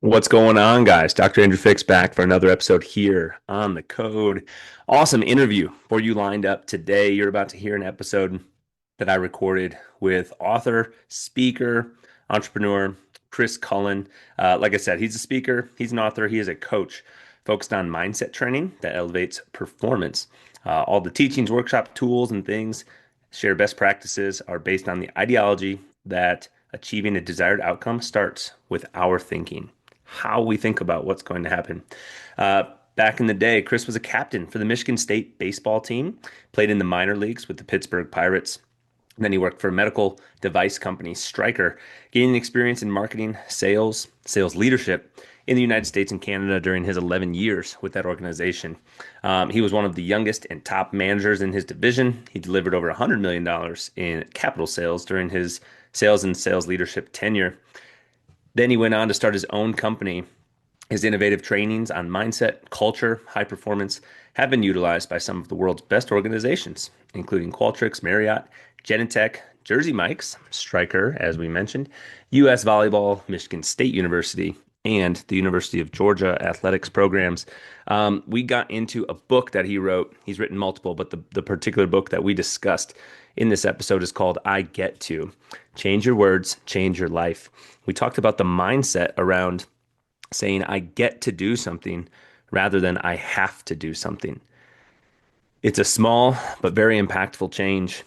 What's going on, guys? Dr. Andrew Fix back for another episode here on the Code. Awesome interview for you lined up today. You're about to hear an episode that I recorded with author, speaker, entrepreneur Chris Cullen. Like I said, he's a speaker, he's an author, he is a coach focused on mindset training that elevates performance. All the teachings, workshop tools, and things share best practices are based on the ideology that achieving a desired outcome starts with our thinking, how we think about what's going to happen. Uh, Back in the day, Chris was a captain for the Michigan State baseball team, played in the minor leagues with the Pittsburgh Pirates. And then he worked for a medical device company, Stryker, gaining experience in marketing, sales leadership in the United States and Canada during his 11 years with that organization. He was one of the youngest and top managers in his division. He delivered over $100 million in capital sales during his sales and sales leadership tenure. Then he went on to start his own company. His innovative trainings on mindset, culture, high performance have been utilized by some of the world's best organizations, including Qualtrics, Marriott, Genentech, Jersey Mike's, Stryker, as we mentioned, U.S. Volleyball, Michigan State University, and the University of Georgia athletics programs. We got into a book that he wrote. He's written multiple, but the particular book that we discussed in this episode is called I Get To. Change your words, change your life. We talked about the mindset around saying I get to do something rather than I have to do something. It's a small but very impactful change.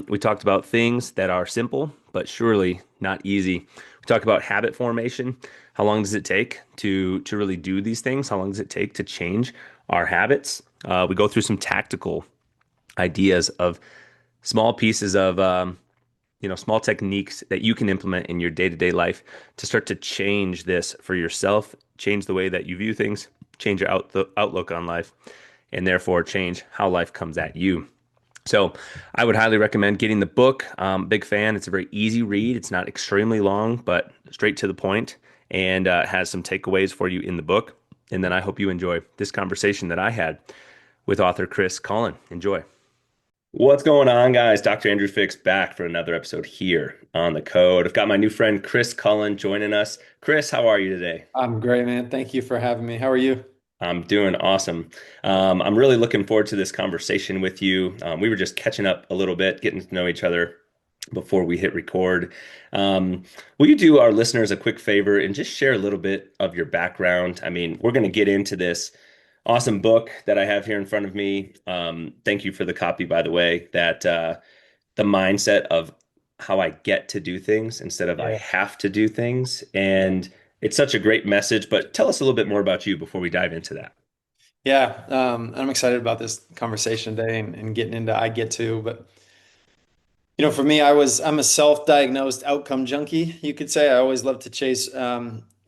We talked about things that are simple but surely not easy. We talked about habit formation. How long does it take to really do these things? How long does it take to change our habits? We go through some tactical ideas of small pieces of small techniques that you can implement in your day-to-day life to start to change this for yourself, change the way that you view things, change your outlook on life, and therefore change how life comes at you. So I would highly recommend getting the book. Big fan. It's a very easy read. It's not extremely long, but straight to the point, and has some takeaways for you in the book. And then I hope you enjoy this conversation that I had with author Chris Cullen. Enjoy. What's going on, guys? Dr. Andrew Fix back for another episode here on the Code. I've got my new friend Chris Cullen joining us. Chris, how are you today? I'm great, man. Thank you for having me. How are you? I'm doing awesome. I'm really looking forward to this conversation with you. We were just catching up a little bit, getting to know each other before we hit record. Will you do our listeners a quick favor and just share a little bit of your background? I mean, we're going to get into this awesome book that I have here in front of me. Thank you for the copy, by the way, that the mindset of how I get to do things instead of I Yeah. have to do things. Yeah. And it's such a great message, but tell us a little bit more about you before we dive into that. Yeah. I'm excited about this conversation today and getting into I get to. But for me, I'm a self-diagnosed outcome junkie, you could say. I always love to chase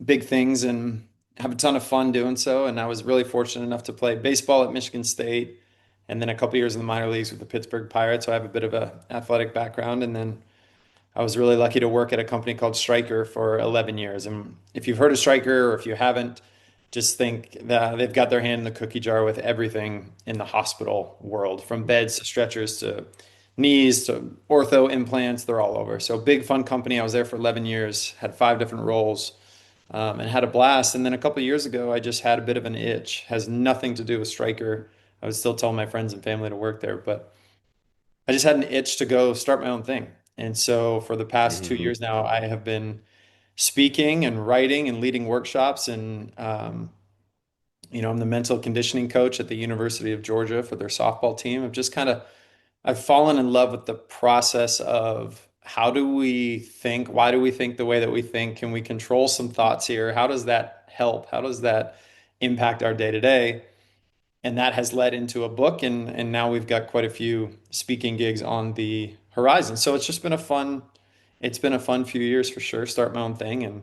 big things and have a ton of fun doing so. And I was really fortunate enough to play baseball at Michigan State and then a couple years in the minor leagues with the Pittsburgh Pirates. So I have a bit of a athletic background. And then I was really lucky to work at a company called Stryker for 11 years. And if you've heard of Stryker or if you haven't, just think that they've got their hand in the cookie jar with everything in the hospital world, from beds to stretchers to knees to ortho implants. They're all over. So big fun company. I was there for 11 years, had five different roles, and had a blast. And then a couple of years ago, I just had a bit of an itch. Has nothing to do with Stryker. I would still tell my friends and family to work there, but I just had an itch to go start my own thing. And so for the past 2 years Hmm. now, I have been speaking and writing and leading workshops. And, I'm the mental conditioning coach at the University of Georgia for their softball team. I've fallen in love with the process of how do we think? Why do we think the way that we think? Can we control some thoughts here? How does that help? How does that impact our day to day? And that has led into a book, and now we've got quite a few speaking gigs on the horizon. So it's been a fun few years for sure. Start my own thing,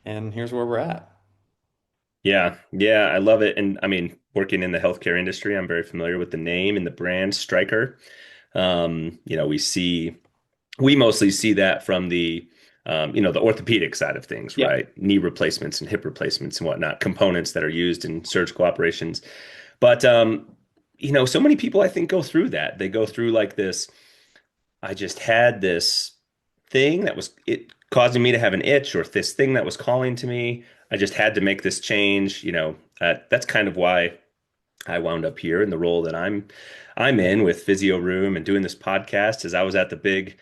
and here's where we're at. Yeah, yeah, I love it. And I mean, working in the healthcare industry, I'm very familiar with the name and the brand Stryker. We mostly see that from the orthopedic side of things, Yeah. right? Knee replacements and hip replacements and whatnot, components that are used in surgical operations. But so many people I think go through that. They go through like this. I just had this thing that was it causing me to have an itch, or this thing that was calling to me. I just had to make this change. That's kind of why I wound up here in the role that I'm in with Physio Room and doing this podcast. As I was at the big,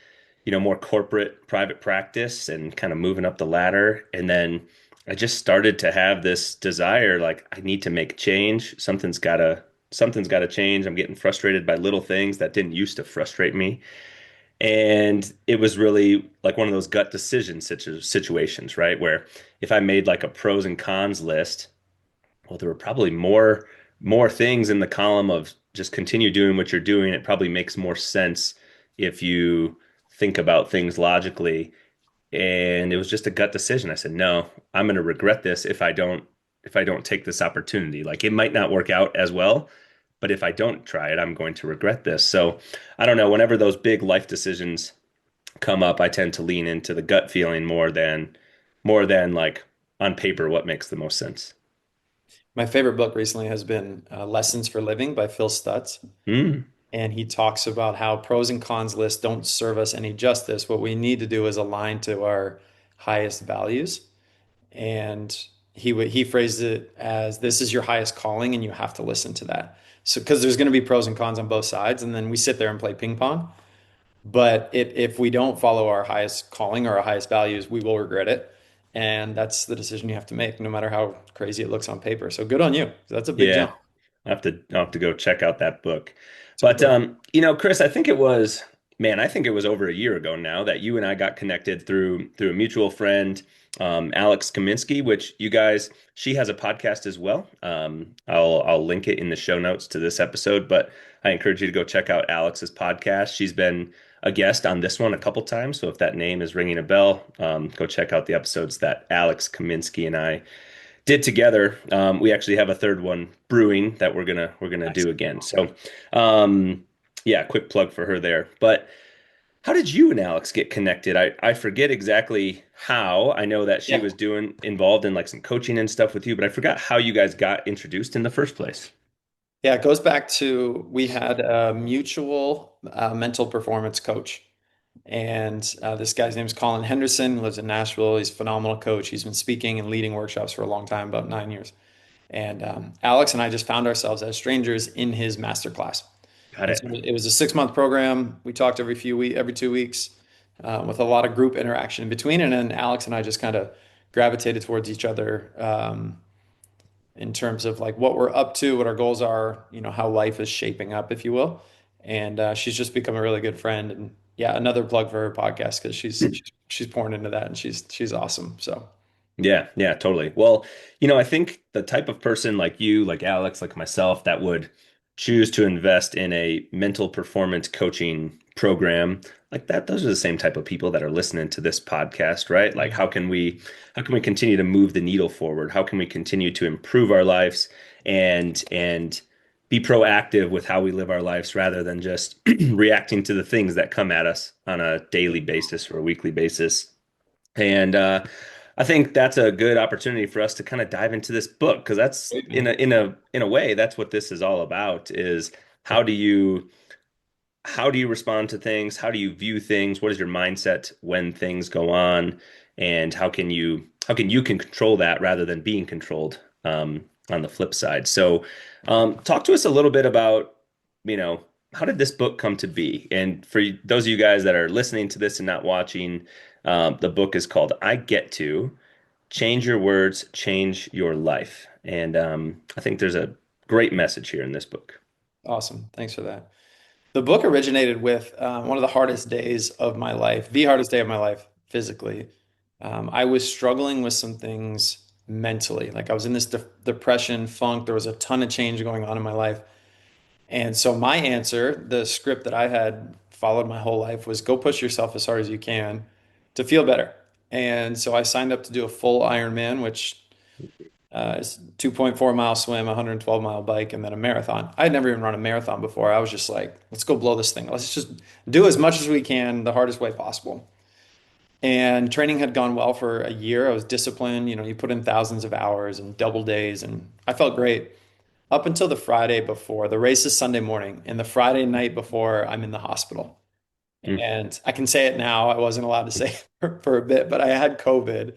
more corporate private practice and kind of moving up the ladder. And then I just started to have this desire, like I need to make change. Something's gotta change. I'm getting frustrated by little things that didn't used to frustrate me. And it was really like one of those gut decision situations, right? Where if I made like a pros and cons list, well, there were probably more things in the column of just continue doing what you're doing. It probably makes more sense if you think about things logically. And it was just a gut decision. I said, no, I'm going to regret this if I don't take this opportunity. Like it might not work out as well, but if I don't try it, I'm going to regret this. So I don't know. Whenever those big life decisions come up, I tend to lean into the gut feeling more than like on paper what makes the most sense. My favorite book recently has been Lessons for Living by Phil Stutz. Mm, And he talks about how pros and cons lists don't serve us any justice. What we need to do is align to our highest values. And he phrased it as this is your highest calling, and you have to listen to that. So because there's going to be pros and cons on both sides, and then we sit there and play ping pong. But if we don't follow our highest calling or our highest values, we will regret it. And that's the decision you have to make, no matter how crazy it looks on paper. So good on you. That's a big yeah. jump. I'll have to go check out that book. It's a good But book. Chris, I think it was over a year ago now that you and I got connected through a mutual friend, Alex Kaminsky, which she has a podcast as well. I'll link it in the show notes to this episode, but I encourage you to go check out Alex's podcast. She's been a guest on this one a couple times, so if that name is ringing a bell, go check out the episodes that Alex Kaminsky and I did together. We actually have a third one brewing that we're gonna Nice. do again. So, um, yeah, quick plug for her there. But how did you and Alex get connected? I forget exactly how. I know that she Yeah. was doing involved in like some coaching and stuff with you, but I forgot how you guys got introduced in the first place. Yeah, it goes back to we had a mutual mental performance coach. And this guy's name is Colin Henderson, lives in Nashville. He's a phenomenal coach. He's been speaking and leading workshops for a long time, about 9 years. And Alex and I just found ourselves as strangers in his master class. Got And so it. it was a 6 month program. We talked every 2 weeks with a lot of group interaction in between. And then Alex and I just kind of gravitated towards each other in terms of like what we're up to, what our goals are, how life is shaping up, if you will. And she's just become a really good friend. And yeah, another plug for her podcast because she's pouring into that and she's awesome. So Yeah, yeah, totally. Well, I think the type of person like you, like Alex, like myself, that would choose to invest in a mental performance coaching program like that, those are the same type of people that are listening to this podcast, right? Like how can we continue to move the needle forward? How can we continue to improve our lives and be proactive with how we live our lives rather than just reacting to the things that come at us on a daily basis or a weekly basis? And I think that's a good opportunity for us to kind of dive into this book because that's great, in man. a way that's what this is all about is how do you how do you respond to things? How do you view things? What is your mindset when things go on? And how can you can control that rather than being controlled on the flip side? So talk to us a little bit about, you know, how did this book come to be? And for those of you guys that are listening to this and not watching, the book is called I Get To Change Your Words, Change Your Life. And I think there's a great message here in this book. Awesome. Thanks for that. The book originated with one of the hardest days of my life, the hardest day of my life physically. I was struggling with some things mentally. Like I was in this depression, funk. There was a ton of change going on in my life. And so my answer, the script that I had followed my whole life was go push yourself as hard as you can to feel better. And so I signed up to do a full Ironman, which is 2.4 mile swim, 112-mile bike, and then a marathon. I had never even run a marathon before. I was just like, let's go blow this thing. Let's just do as much as we can the hardest way possible. And training had gone well for a year. I was disciplined. You put in thousands of hours and double days, and I felt great up until the Friday before. The race is Sunday morning, and the Friday night before, I'm in the hospital. Mm, And I can say it now. I wasn't allowed to say it for a bit, but I had COVID.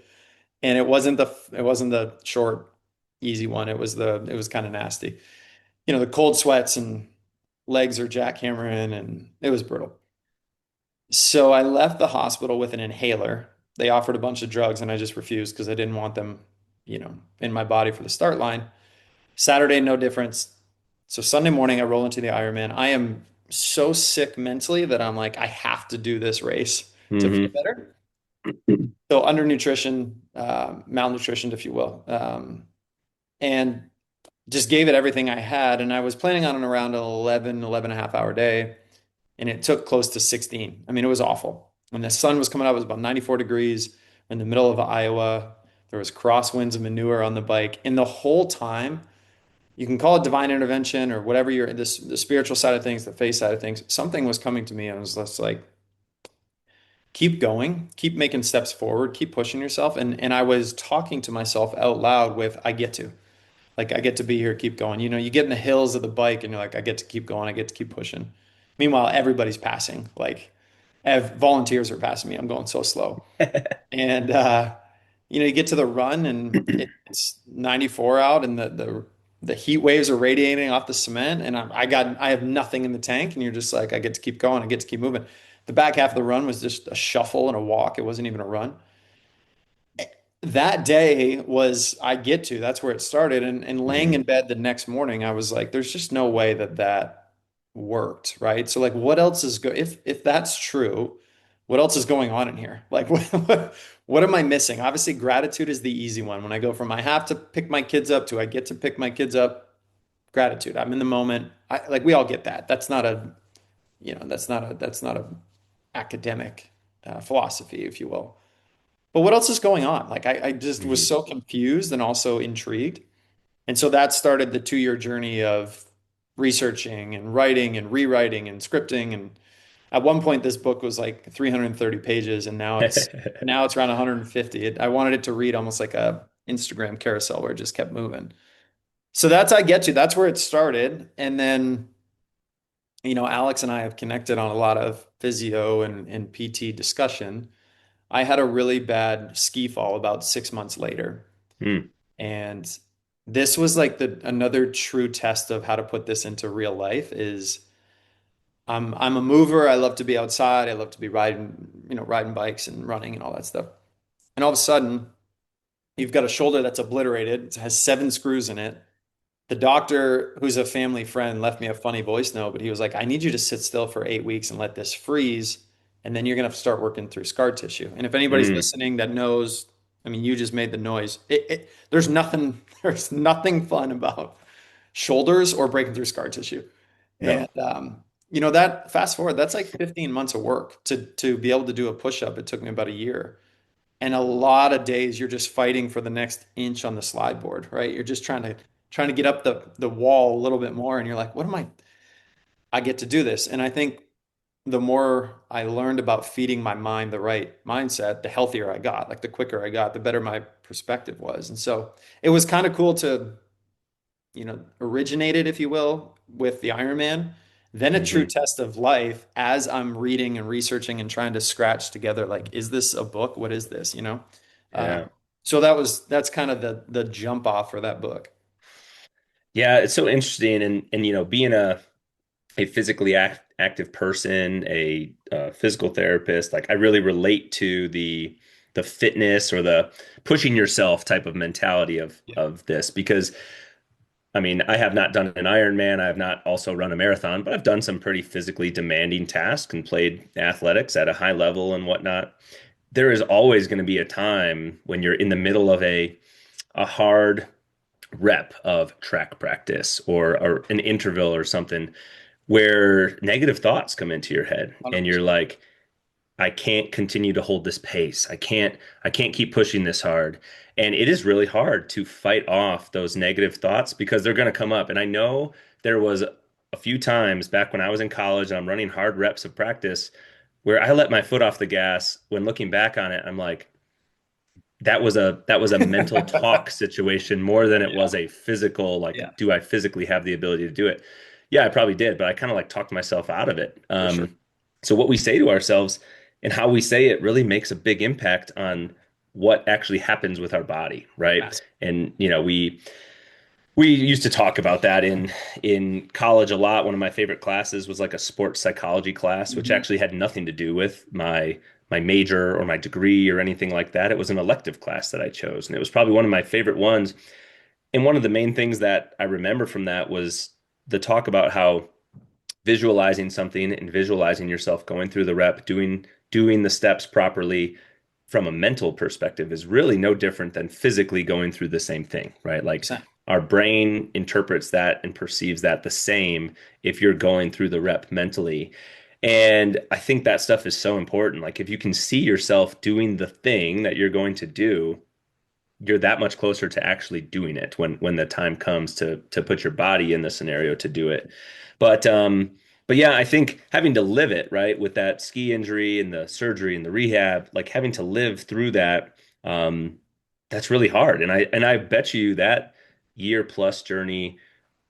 And it wasn't the short, easy one. It was kind of nasty. You know, the cold sweats and legs are jackhammering, and it was brutal. So I left the hospital with an inhaler. They offered a bunch of drugs, and I just refused because I didn't want them, in my body for the start line. Saturday, no difference. So Sunday morning, I roll into the Ironman. I am so sick mentally that I'm like, I have to do this race to feel Hmm. better. So undernutrition, malnutrition, if you will, and just gave it everything I had. And I was planning on an around an 11 and a half hour day. And it took close to 16. I mean, it was awful. When the sun was coming up, it was about 94 degrees in the middle of Iowa. There was crosswinds and manure on the bike. And the whole time, you can call it divine intervention or whatever you're this the spiritual side of things, the faith side of things. Something was coming to me. I was just like, keep going, keep making steps forward, keep pushing yourself. And I was talking to myself out loud with, I get to. Like I get to be here, keep going. You know, you get in the hills of the bike and you're like, I get to keep going, I get to keep pushing. Meanwhile, everybody's passing. Like volunteers are passing me. I'm going so slow. And you get to the run and it's 94 out and the heat waves are radiating off the cement and I have nothing in the tank and you're just like, I get to keep going, I get to keep moving. The back half of the run was just a shuffle and a walk. It wasn't even a run. That day was I get to, that's where it started. And laying Hmm. in bed the next morning, I was like, there's just no way that that worked, right? So like what else is if that's true, what else is going on in here? Like what am I missing? Obviously, gratitude is the easy one. When I go from I have to pick my kids up to I get to pick my kids up, gratitude. I'm in the moment. Like we all get that. That's not a academic philosophy, if you will. But what else is going on? Like I just was Hmm. so confused and also intrigued. And so that started the 2 year journey of researching and writing and rewriting and scripting. And at one point, this book was like 330 pages, and now it's around 150. I wanted it to read almost like a Instagram carousel where it just kept moving. So that's I get you. That's where it started. And then, Alex and I have connected on a lot of physio and PT discussion. I had a really bad ski fall about 6 months later. Hmm. And this was like the another true test of how to put this into real life is I'm a mover. I love to be outside. I love to be riding bikes and running and all that stuff. And all of a sudden, you've got a shoulder that's obliterated. It has 7 screws in it. The doctor, who's a family friend, left me a funny voice note, but he was like, I need you to sit still for 8 weeks and let this freeze, and then you're gonna have to start working through scar tissue. And if anybody's Hmm. listening that knows, I mean, you just made the noise. There's nothing, there's nothing fun about shoulders or breaking through scar tissue. And No. that fast forward, that's like 15 months of work to be able to do a push-up. It took me about a year. And a lot of days you're just fighting for the next inch on the slide board, right? You're just trying to get up the wall a little bit more and you're like, what am I get to do this. And I think the more I learned about feeding my mind the right mindset, the healthier I got, like the quicker I got, the better my perspective was. And so it was kind of cool to, originated, if you will, with the Ironman. Then a true Hmm. test of life as I'm reading and researching and trying to scratch together, like, is this a book? What is this? Um, Yeah. so that's kind of the jump off for that book. Yeah, it's so interesting, and being a physically active person, a physical therapist, like I really relate to the fitness or the pushing yourself type of mentality of Yeah, of this because I mean, I have not done an Ironman. I have not also run a marathon, but I've done some pretty physically demanding tasks and played athletics at a high level and whatnot. There is always going to be a time when you're in the middle of a hard rep of track practice or an interval or something where negative thoughts come into your head and you're 100%. like, I can't continue to hold this pace. I can't keep pushing this hard. And it is really hard to fight off those negative thoughts because they're going to come up. And I know there was a few times back when I was in college and I'm running hard reps of practice where I let my foot off the gas. When looking back on it, I'm like, that was a mental talk situation more than it Yeah, was a physical, like, yeah, do I physically have the ability to do it? Yeah, I probably did, but I kind of like talked myself out of it. for sure. So what we say to ourselves and how we say it really makes a big impact on what actually happens with our body, right? Yes. And we used to talk about that in college a lot. One of my favorite classes was like a sports psychology class, which Mhm. actually had nothing to do with my major or my degree or anything like that. It was an elective class that I chose, and it was probably one of my favorite ones. And one of the main things that I remember from that was the talk about how visualizing something and visualizing yourself going through the rep, doing the steps properly from a mental perspective is really no different than physically going through the same thing, right? Like Percent. our brain interprets that and perceives that the same if you're going through the rep mentally. And I think that stuff is so important. Like if you can see yourself doing the thing that you're going to do, you're that much closer to actually doing it when the time comes to put your body in the scenario to do it. But yeah, I think having to live it, right, with that ski injury and the surgery and the rehab, like having to live through that, that's really hard. And I bet you that year plus journey,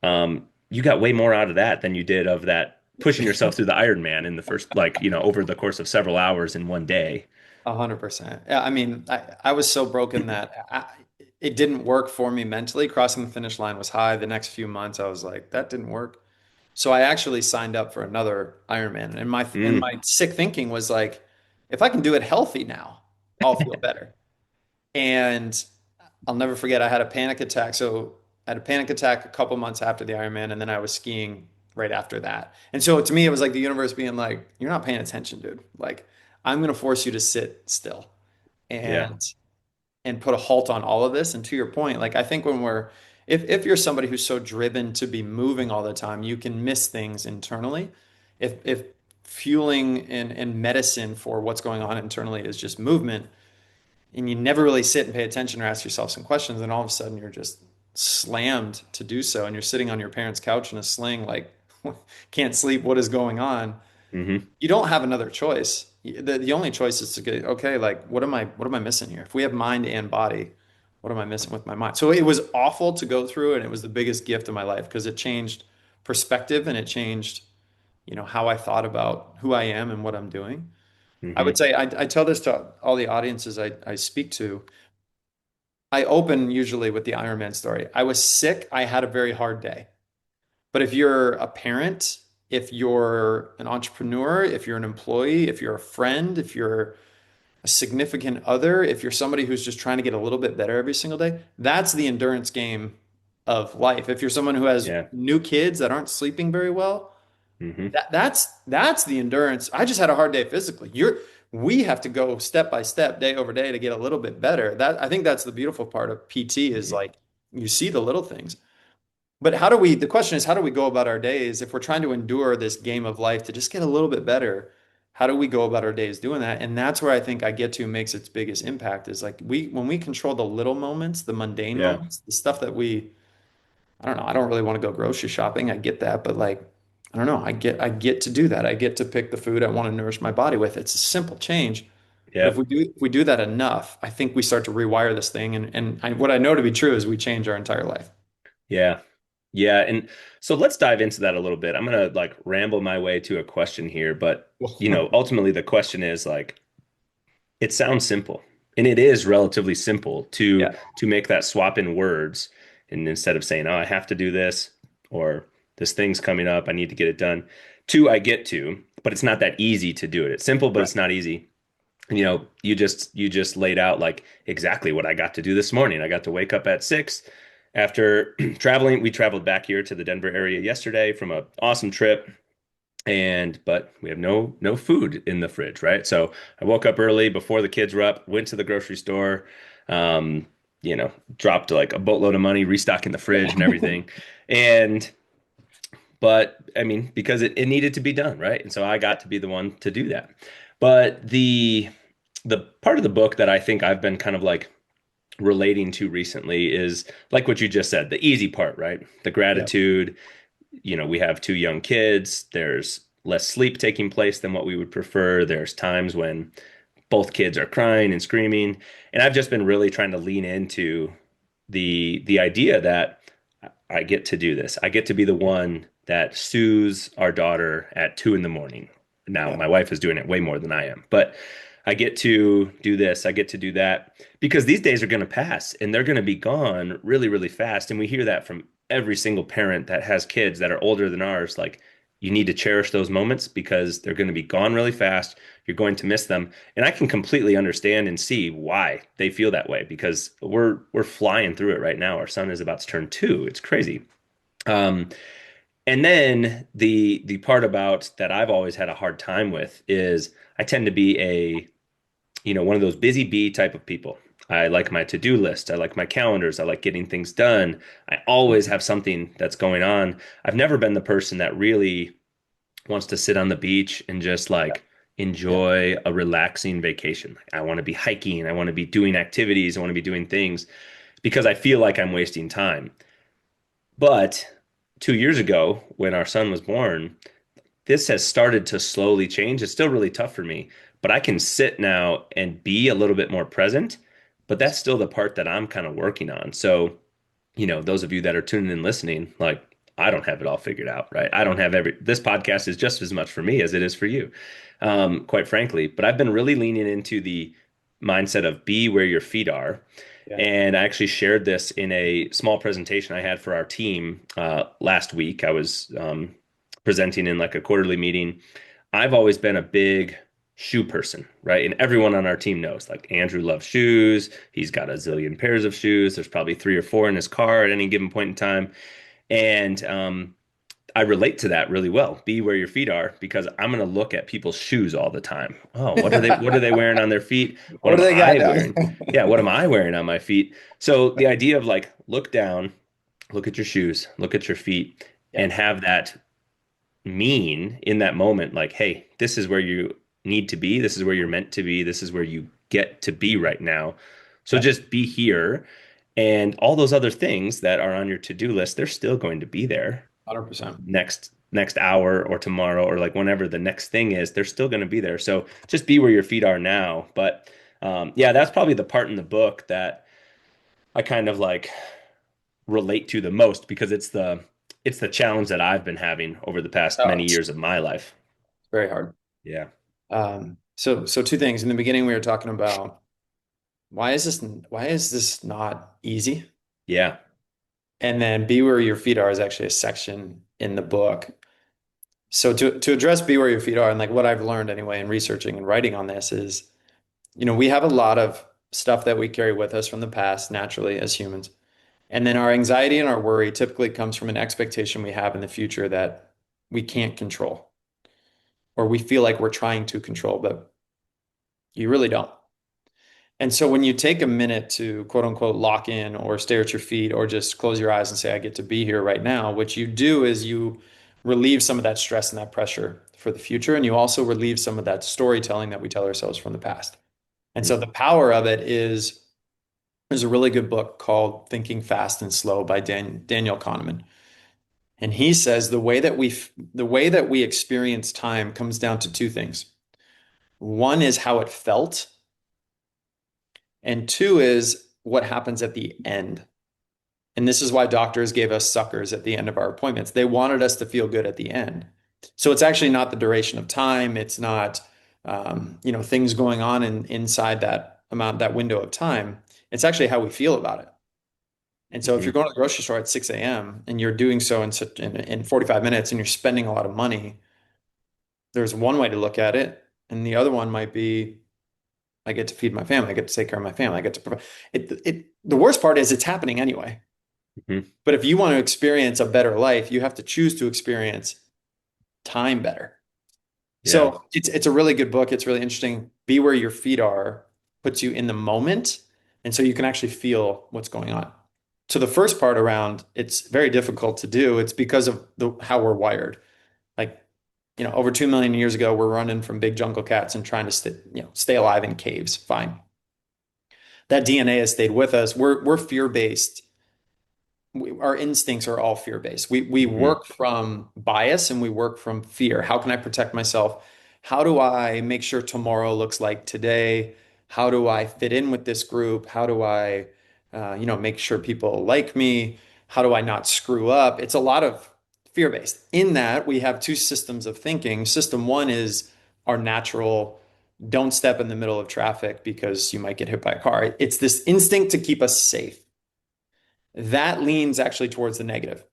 you got way more out of that than you did of that pushing yourself through the Ironman in the first, like, over the course of several hours in one day. 100%. Yeah, I mean, I was so broken that it didn't work for me mentally. Crossing the finish line was high. The next few months, I was like, that didn't work. So I actually signed up for another Ironman, and Mm, my sick thinking was like, if I can do it healthy now, I'll feel better. And I'll never forget, I had a panic attack. So I had a panic attack a couple months after the Ironman, and then I was skiing right after that. And so to me, it was like the universe being like, "You're not paying attention, dude. Like, I'm going to force you to sit still yeah. and put a halt on all of this." And to your point, like I think when we're if you're somebody who's so driven to be moving all the time, you can miss things internally. If fueling and medicine for what's going on internally is just movement, and you never really sit and pay attention or ask yourself some questions, and all of a sudden you're just slammed to do so, and you're sitting on your parents' couch in a sling, like can't sleep. What is going on? Hmm. You don't have another choice. The only choice is to get, okay, like what am I missing here? If we have mind and body, what am I missing with my mind? So it was awful to go through, and it was the biggest gift of my life because it changed perspective and it changed, how I thought about who I am and what I'm doing. I would Hmm. say I tell this to all the audiences I speak to. I open usually with the Ironman story. I was sick. I had a very hard day. But if you're a parent, if you're an entrepreneur, if you're an employee, if you're a friend, if you're a significant other, if you're somebody who's just trying to get a little bit better every single day, that's the endurance game of life. If you're someone who has Yeah. new kids that aren't sleeping very well, Hmm. that's the endurance. I just had a hard day physically. We have to go step by step, day over day to get a little bit better. That I think that's the beautiful part of PT is Hmm. like you see the little things. But the question is, how do we go about our days if we're trying to endure this game of life to just get a little bit better? How do we go about our days doing that? And that's where I think I get to makes its biggest impact is like when we control the little moments, the mundane Yeah. moments, the stuff that I don't know, I don't really want to go grocery shopping. I get that, but like, I don't know, I get to do that. I get to pick the food I want to nourish my body with. It's a simple change. But Yeah. if we do that enough, I think we start to rewire this thing. What I know to be true is we change our entire life. Yeah. Yeah. And so let's dive into that a little bit. I'm gonna like ramble my way to a question here, but ultimately the question is like it sounds simple. And it is relatively simple Yeah, to make that swap in words. And instead of saying, "Oh, I have to do this," or "this thing's coming up, I need to get it done," to "I get to," but it's not that easy to do it. It's simple, but right. it's not easy. You just laid out like exactly what I got to do this morning. I got to wake up at 6 after traveling. We traveled back here to the Denver area yesterday from an awesome trip, and but we have no food in the fridge, right? So I woke up early before the kids were up, went to the grocery store, um, dropped like a boatload of money restocking the fridge and everything, and but I mean, because it needed to be done, right? And so I got to be the one to do that. But the part of the book that I think I've been kind of like relating to recently is like what you just said, the easy part, right? The Yeah. gratitude. We have two young kids. There's less sleep taking place than what we would prefer. There's times when both kids are crying and screaming. And I've just been really trying to lean into the idea that I get to do this. I get to be the one that soothes our daughter at 2 in the morning. Now, Yeah. my wife is doing it way more than I am, but I get to do this, I get to do that. Because these days are going to pass and they're going to be gone really, really fast. And we hear that from every single parent that has kids that are older than ours. Like, you need to cherish those moments because they're going to be gone really fast. You're going to miss them. And I can completely understand and see why they feel that way because we're flying through it right now. Our son is about to turn 2. It's crazy. Um, and then the part about that I've always had a hard time with is I tend to be one of those busy bee type of people. I like my to-do list. I like my calendars. I like getting things done. I always have something that's going on. I've never been the person that really wants to sit on the beach and just like Yeah, enjoy a relaxing vacation. Like, I want to be hiking. I want to be doing activities. I want to be doing things because I feel like I'm wasting time. But 2 years ago, when our son was born, this has started to slowly change. It's still really tough for me, but I can sit now and be a little bit more present. But that's still the part that I'm kind of working on. So, those of you that are tuning in listening, like, I don't have it all figured out, right? I don't have this podcast is just as much for me as it is for you, quite frankly. But I've been really leaning into the mindset of be where your feet are. yeah, And I actually shared this in a small presentation I had for our team last week. I was presenting in like a quarterly meeting. I've always been a big shoe person, right? And everyone on our team knows, like, Andrew loves shoes. He's got a zillion pairs of shoes. There's probably 3 or 4 in his car at any given point in time. And I relate to that really well. Be where your feet are, because I'm going to look at people's shoes all the time. Oh, what are they wearing on their feet? What what do am they got I down? wearing? Yeah, what am I wearing on my feet? So the idea of like, look down, look at your shoes, look at your feet, Yeah, and have that mean in that moment, like, hey, this is where you need to be. This is where you're meant to be. This is where you get to be right now. So yeah, just be here. And all those other things that are on your to-do list, they're still going to be there 100%. next hour or tomorrow or like whenever the next thing is, they're still going to be there. So just be where your feet are now. But yeah, that's probably the part in the book that I kind of like relate to the most because it's the challenge that I've been having over the past Oh, many it's years of my life. very hard. Yeah. So two things. In the beginning, we were talking about why is this not easy? Yeah. And then be where your feet are is actually a section in the book. So to address be where your feet are, and like what I've learned anyway in researching and writing on this is, we have a lot of stuff that we carry with us from the past naturally as humans. And then our anxiety and our worry typically comes from an expectation we have in the future that we can't control, or we feel like we're trying to control, but you really don't. And so when you take a minute to quote unquote lock in or stare at your feet or just close your eyes and say, I get to be here right now, what you do is you relieve some of that stress and that pressure for the future. And you also relieve some of that storytelling that we tell ourselves from the past. And so the power of it is there's a really good book called Thinking Fast and Slow by Daniel Kahneman. And he says the way that we experience time comes down to two things. One is how it felt, and two is what happens at the end. And this is why doctors gave us suckers at the end of our appointments. They wanted us to feel good at the end. So it's actually not the duration of time. It's not, things going on inside that window of time. It's actually how we feel about it. And so if Mhm. you're going to the grocery store at 6 a.m. and you're doing so in 45 minutes and you're spending a lot of money, there's one way to look at it. And the other one might be, I get to feed my family. I get to take care of my family. I get to provide the worst part is it's happening anyway. Mhm. But if you want to experience a better life, you have to choose to experience time better. Yeah. So it's a really good book. It's really interesting. Be where your feet are puts you in the moment. And so you can actually feel what's going on. So the first part around it's very difficult to do. It's because of how we're wired. Like, over 2 million years ago, we're running from big jungle cats and trying to stay alive in caves. Fine. That DNA has stayed with us. We're fear-based. Our instincts are all fear-based. We Mhm. work from bias and we work from fear. How can I protect myself? How do I make sure tomorrow looks like today? How do I fit in with this group? How do I, make sure people like me? How do I not screw up? It's a lot of fear-based. In that, we have two systems of thinking. System one is our natural. don't step in the middle of traffic because you might get hit by a car. It's this instinct to keep us safe. That leans actually towards the negative.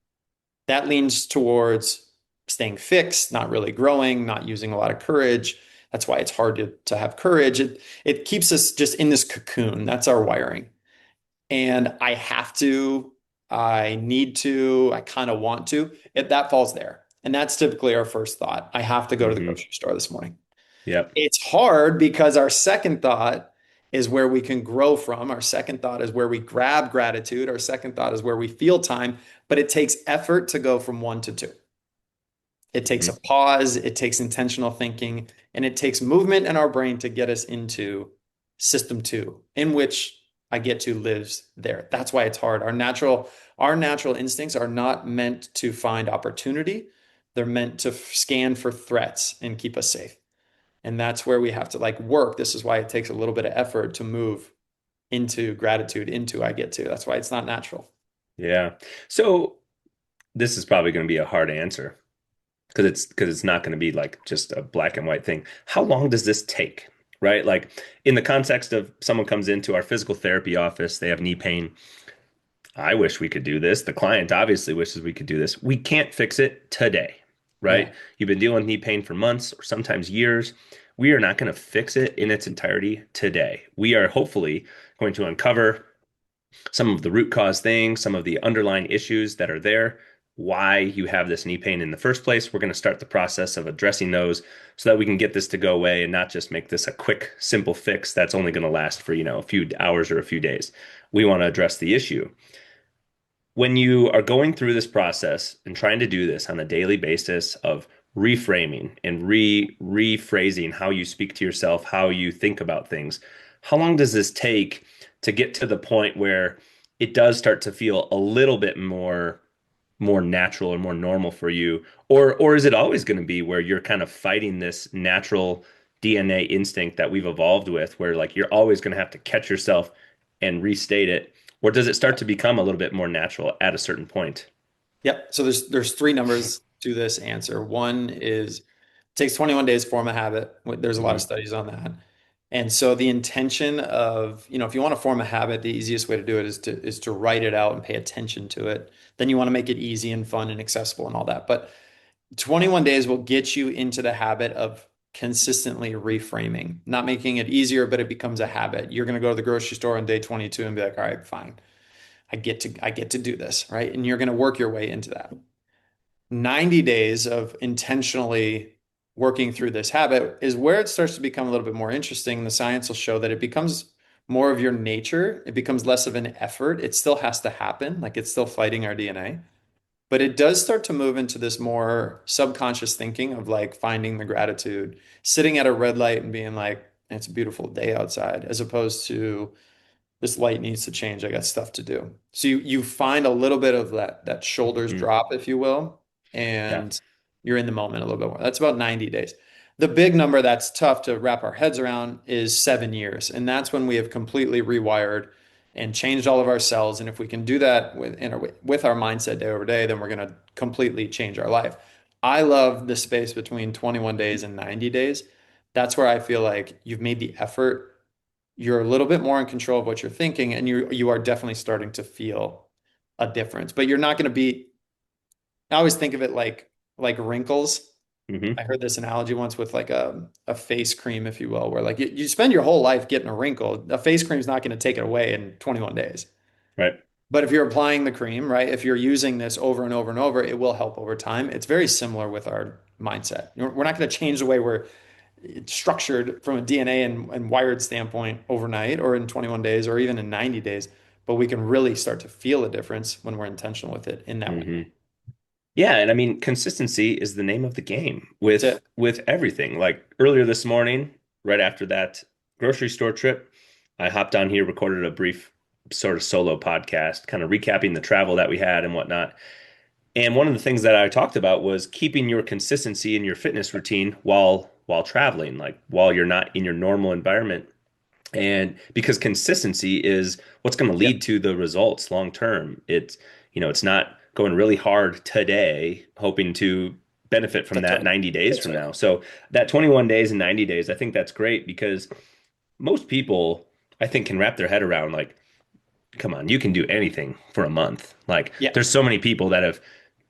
That leans towards staying fixed, not really growing, not using a lot of courage. That's why it's hard to have courage. It keeps us just in this cocoon. That's our wiring. And I have to, I need to, I kind of want to. That falls there. And that's typically our first thought. I have to go to the Hmm. grocery store this morning. Yep. It's hard because our second thought is where we can grow from. Our second thought is where we grab gratitude. Our second thought is where we feel time, but it takes effort to go from one to two. It takes Hmm. a pause, it takes intentional thinking, and it takes movement in our brain to get us into system two, in which I get to lives there. That's why it's hard. Our natural instincts are not meant to find opportunity. They're meant to scan for threats and keep us safe. And that's where we have to like work. This is why it takes a little bit of effort to move into gratitude, into I get to. That's why it's not natural. Yeah. So this is probably going to be a hard answer because it's not going to be like just a black and white thing. How long does this take? Right? Like in the context of someone comes into our physical therapy office, they have knee pain. I wish we could do this. The client obviously wishes we could do this. We can't fix it today, Yeah. right? You've been dealing with knee pain for months or sometimes years. We are not going to fix it in its entirety today. We are hopefully going to uncover some of the root cause things, some of the underlying issues that are there, why you have this knee pain in the first place. We're going to start the process of addressing those so that we can get this to go away and not just make this a quick, simple fix that's only going to last for, a few hours or a few days. We want to address the issue. When you are going through this process and trying to do this on a daily basis of reframing and rephrasing how you speak to yourself, how you think about things, how long does this take to get to the point where it does start to feel a little bit more natural and more normal for you? Or is it always going to be where you're kind of fighting this natural DNA instinct that we've evolved with, where like you're always going to have to catch yourself and restate it? Or does it start to become a little bit more natural at a certain point? Yep. So there's three numbers to this answer. One is it takes 21 days to form a habit. There's a lot of Hmm. studies on that. And so the intention of, if you want to form a habit, the easiest way to do it is to write it out and pay attention to it. Then you want to make it easy and fun and accessible and all that. But 21 days will get you into the habit of consistently reframing, not making it easier, but it becomes a habit. You're going to go to the grocery store on day 22 and be like, all right, fine. I get to do this, right? And you're going to work your way into that. 90 days of intentionally working through this habit is where it starts to become a little bit more interesting. The science will show that it becomes more of your nature. It becomes less of an effort. It still has to happen, like it's still fighting our DNA. But it does start to move into this more subconscious thinking of like finding the gratitude, sitting at a red light and being like, it's a beautiful day outside, as opposed to this light needs to change. I got stuff to do. So you find a little bit of that shoulders Hmm. drop, if you will, Yeah. and you're in the moment a little bit more. That's about 90 days. The big number that's tough to wrap our heads around is 7 years. And that's when we have completely rewired and changed all of our cells. And if we can do that with our mindset day over day, then we're going to completely change our life. I love the space between 21 days and 90 days. That's where I feel like you've made the effort, you're a little bit more in control of what you're thinking, and you are definitely starting to feel a difference. But you're not going to be. I always think of it like wrinkles. I Hmm. heard this analogy once with like a face cream, if you will, where like you spend your whole life getting a wrinkle. A face cream is not going to take it away in 21 days. Right. But if you're applying the cream, right, if you're using this over and over and over, it will help over time. It's very similar with our mindset. We're not going to change the way we're structured from a DNA and wired standpoint overnight or in 21 days or even in 90 days, but we can really start to feel a difference when we're intentional with it in that way. Hmm. Yeah, and I mean, consistency is the name of the game That's with everything. Like earlier this morning, right after that grocery store trip, I hopped on here, recorded a brief sort of solo podcast, kind of recapping the travel that we had and whatnot. And one of the things that I talked about was keeping your consistency in your fitness routine while traveling, like while you're not in your normal environment. And because consistency is what's going to yeah, lead to the results long term. It's not going really hard today, hoping to benefit from That's that right. 90 days That's from right. now. So that 21 days and 90 days, I think that's great because most people, I think, can wrap their head around like, come on, you can do anything for a month. Like, Yeah, there's so many people that have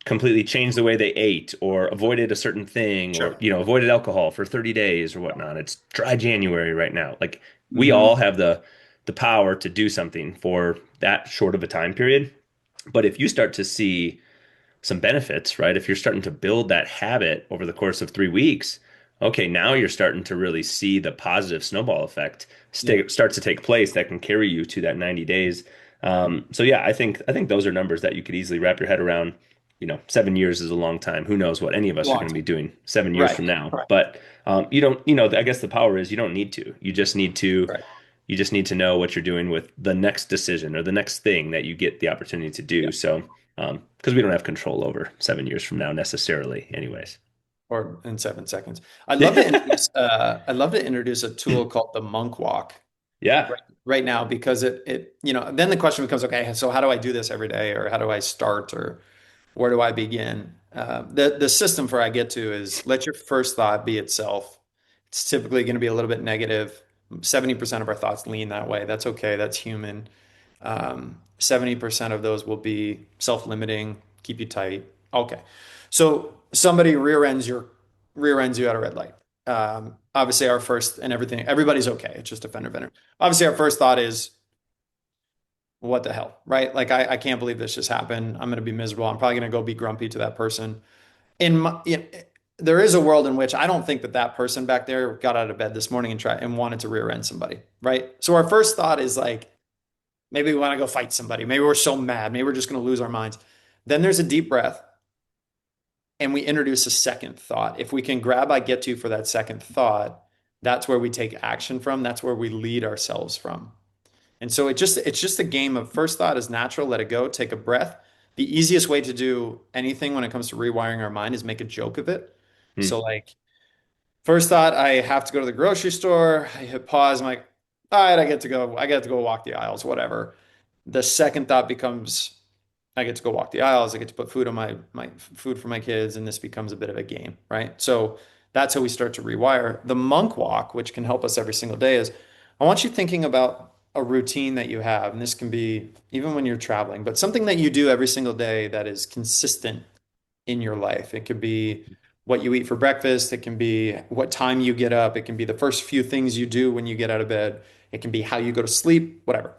completely changed the way they ate or avoided a certain thing or, sure. avoided alcohol for 30 days or whatnot. It's dry January right now. Like, we all Hmm. have the power to do something for that short of a time period. But if you start to see some benefits, right? If you're starting to build that habit over the course of 3 weeks, okay, now you're starting to really see the positive snowball effect Yeah. start to take place that can carry you to that 90 days. So yeah, I think those are numbers that you could easily wrap your head around. 7 years is a long time. Who knows what any of us are Long going to be time. doing 7 years Right. from now? But you don't, I guess the power is you don't need to. Right. You just need to know what you're doing with the next decision or the next thing that you get the opportunity to Yeah. do. So, because we don't have control over 7 years from now necessarily, anyways. Or in 7 seconds. I'd love to introduce a tool called the Monk Walk Yeah. right now because then the question becomes, okay, so how do I do this every day, or how do I start, or where do I begin? The system for I get to is let your first thought be itself. It's typically going to be a little bit negative. 70% of our thoughts lean that way. That's okay. That's human. 70% of those will be self-limiting, keep you tight. Okay. So somebody rear ends you at a red light. Obviously our first and everything, everybody's okay. It's just a fender bender. Obviously our first thought is, what the hell, right? Like I can't believe this just happened. I'm going to be miserable. I'm probably going to go be grumpy to that person. There is a world in which I don't think that that person back there got out of bed this morning and wanted to rear end somebody, right? So our first thought is like, maybe we want to go fight somebody. Maybe we're so mad. Maybe we're just going to lose our minds. Then there's a deep breath and we introduce a second thought. If we can grab I get to for that second thought, that's where we take action from. That's where we lead ourselves from. And so it's just a game of first thought is natural, let it go, take a breath. The easiest way to do anything when it comes to rewiring our mind is make a joke of it. Hmm. So like first thought, I have to go to the grocery store. I hit pause. I'm like, all right, I get to go. I get to go walk the aisles, whatever. The second thought becomes, I get to go walk the aisles. I get to put food on my food for my kids, and this becomes a bit of a game, right? So that's how we start to rewire. The monk walk, which can help us every single day, is I want you thinking about a routine that you have, and this can be even when you're traveling, but something that you do every single day that is consistent in your life. It could be what you eat for breakfast. It can be what time you get up. It can be the first few things you do when you get out of bed. It can be how you go to sleep, whatever.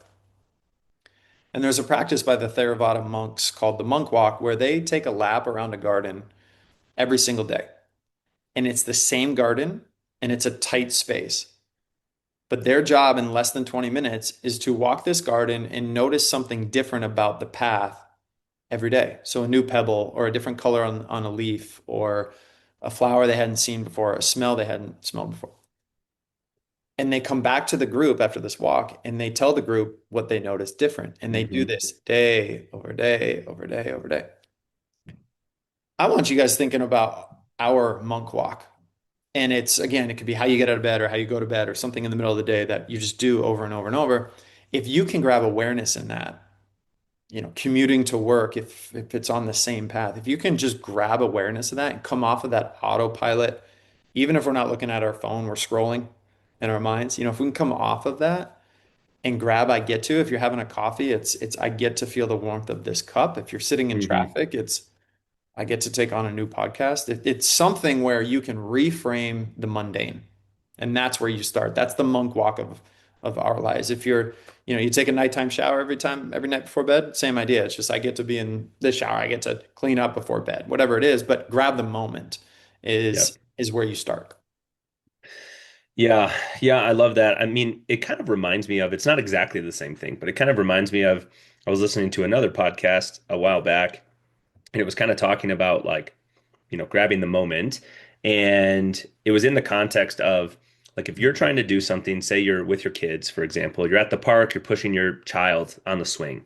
And there's a practice by the Theravada monks called the monk walk where they take a lap around a garden every single day. And it's the same garden and it's a tight space. But their job in less than 20 minutes is to walk this garden and notice something different about the path every day. So a new pebble or a different color on a leaf or a flower they hadn't seen before, a smell they hadn't smelled before. And they come back to the group after this walk and they tell the group what they noticed different. And they do Hmm. this day over day over day over day. I want you guys thinking about our monk walk. And it's again, it could be how you get out of bed or how you go to bed or something in the middle of the day that you just do over and over and over. If you can grab awareness in that, commuting to work, if it's on the same path, if you can just grab awareness of that and come off of that autopilot, even if we're not looking at our phone, we're scrolling in our minds. If we can come off of that and grab I get to, if you're having a coffee, it's I get to feel the warmth of this cup. If you're sitting in Hmm. traffic, it's I get to take on a new podcast. It's something where you can reframe the mundane. And that's where you start. That's the monk walk of our lives. If you take a nighttime shower every night before bed, same idea. It's just I get to be in the shower, I get to clean up before bed, whatever it is, but grab the moment is Yep. is where you start. Yeah. Yeah. I love that. I mean, it kind of reminds me of, it's not exactly the same thing, but it kind of reminds me of, I was listening to another podcast a while back, and it was kind of talking about like, grabbing the moment. And it was in the context of like, if you're trying to do something, say you're with your kids, for example, you're at the park, you're pushing your child on the swing,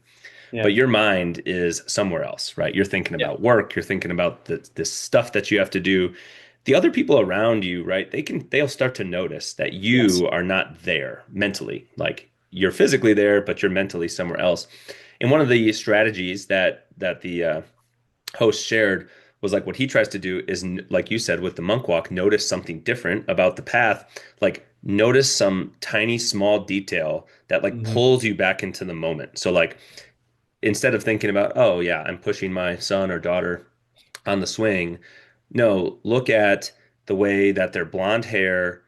Yeah. but your mind is somewhere else, right? You're thinking Yeah. about work, you're thinking about this stuff that you have to do. The other people around you, right? They'll start to notice that Yes. you are not there mentally. Like you're physically there, but you're mentally somewhere else. And one of the strategies that the host shared was like what he tries to do is like you said with the monk walk, notice something different about the path, like notice some tiny small detail that like Mhm. pulls you back into the moment. So like instead of thinking about, oh yeah, I'm pushing my son or daughter on the swing, no, look at the way that their blonde hair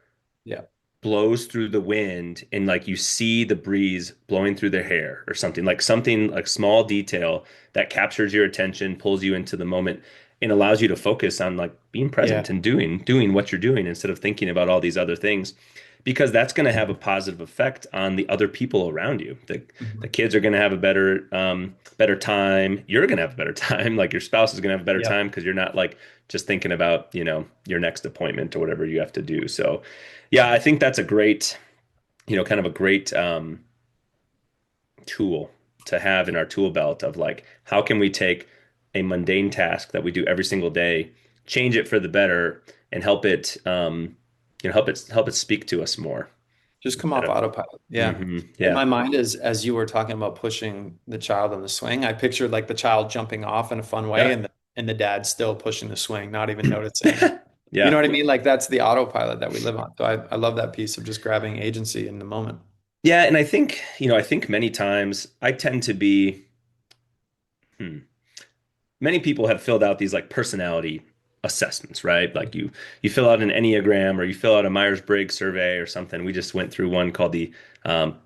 Yeah. blows through the wind and like you see the breeze blowing through their hair or something like small detail that captures your attention, pulls you into the moment and allows you to focus on like being Yeah. present and doing what you're doing instead of thinking about all these other things, because that's going to have a positive effect on the other people around you. The Mhm. kids are going to have a better time. You're going to have a better time. Like your spouse is going to have a better Yeah. time because you're not like just thinking about, your next appointment or whatever you have to do. So yeah, I think that's a great, kind of a great tool to have in our tool belt of like, how can we take a mundane task that we do every single day, change it for the better, and help it speak to us more Just come instead off of. autopilot. Yeah. In Yeah, my mind, as you were talking about pushing the child on the swing, I pictured like the child jumping off in a fun way yeah, and the dad still pushing the swing, not even noticing. You know yeah, what I mean? Like that's the autopilot that we live on. So I love that piece of just grabbing agency in the moment. yeah. And I think many times I tend to be. Hmm, many people have filled out these like personality assessments, right? Like you fill out an Enneagram or you fill out a Myers-Briggs survey or something. We just went through one called the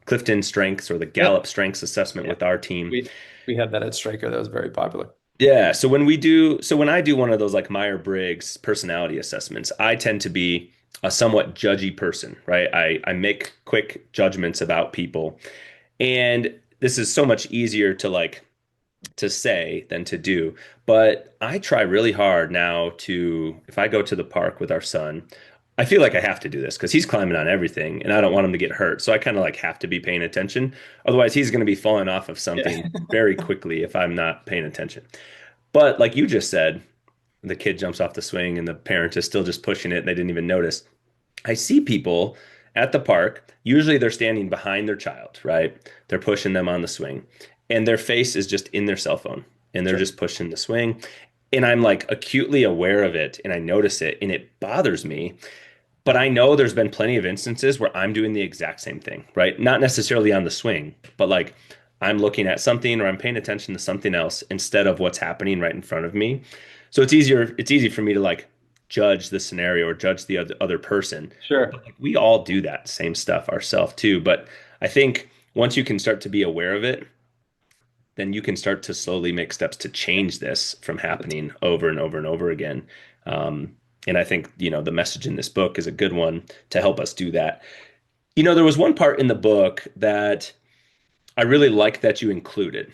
Clifton Strengths or the Gallup Yep. Strengths Assessment Yeah. with our team. We we had that at Striker that was very popular. Yeah, so when I do one of those like Myers-Briggs personality assessments, I tend to be a somewhat judgy person, right? I make quick judgments about people. And this is so much easier to say than to do. But I try really hard now if I go to the park with our son, I feel like I have to do this because he's climbing on everything and I don't want him to get hurt. So I kind of like have to be paying attention. Otherwise, he's going to be falling off of Yeah. something very quickly if I'm not paying attention. But like you just said, the kid jumps off the swing and the parent is still just pushing it and they didn't even notice. I see people at the park. Usually they're standing behind their child, right? They're pushing them on the swing, and their face is just in their cell phone, and they're Sure. just pushing the swing. And I'm like acutely aware of it, and I notice it, and it bothers me. But I know there's been plenty of instances where I'm doing the exact same thing, right? Not necessarily on the swing, but like I'm looking at something or I'm paying attention to something else instead of what's happening right in front of me. So it's easy for me to like judge the scenario or judge the other person. Sure. But like we all do that same stuff ourselves too. But I think once you can start to be aware of it, then you can start to slowly make steps to change this from happening over and over and over again. Um, and I think, the message in this book is a good one to help us do that. There was one part in the book that I really liked that you included,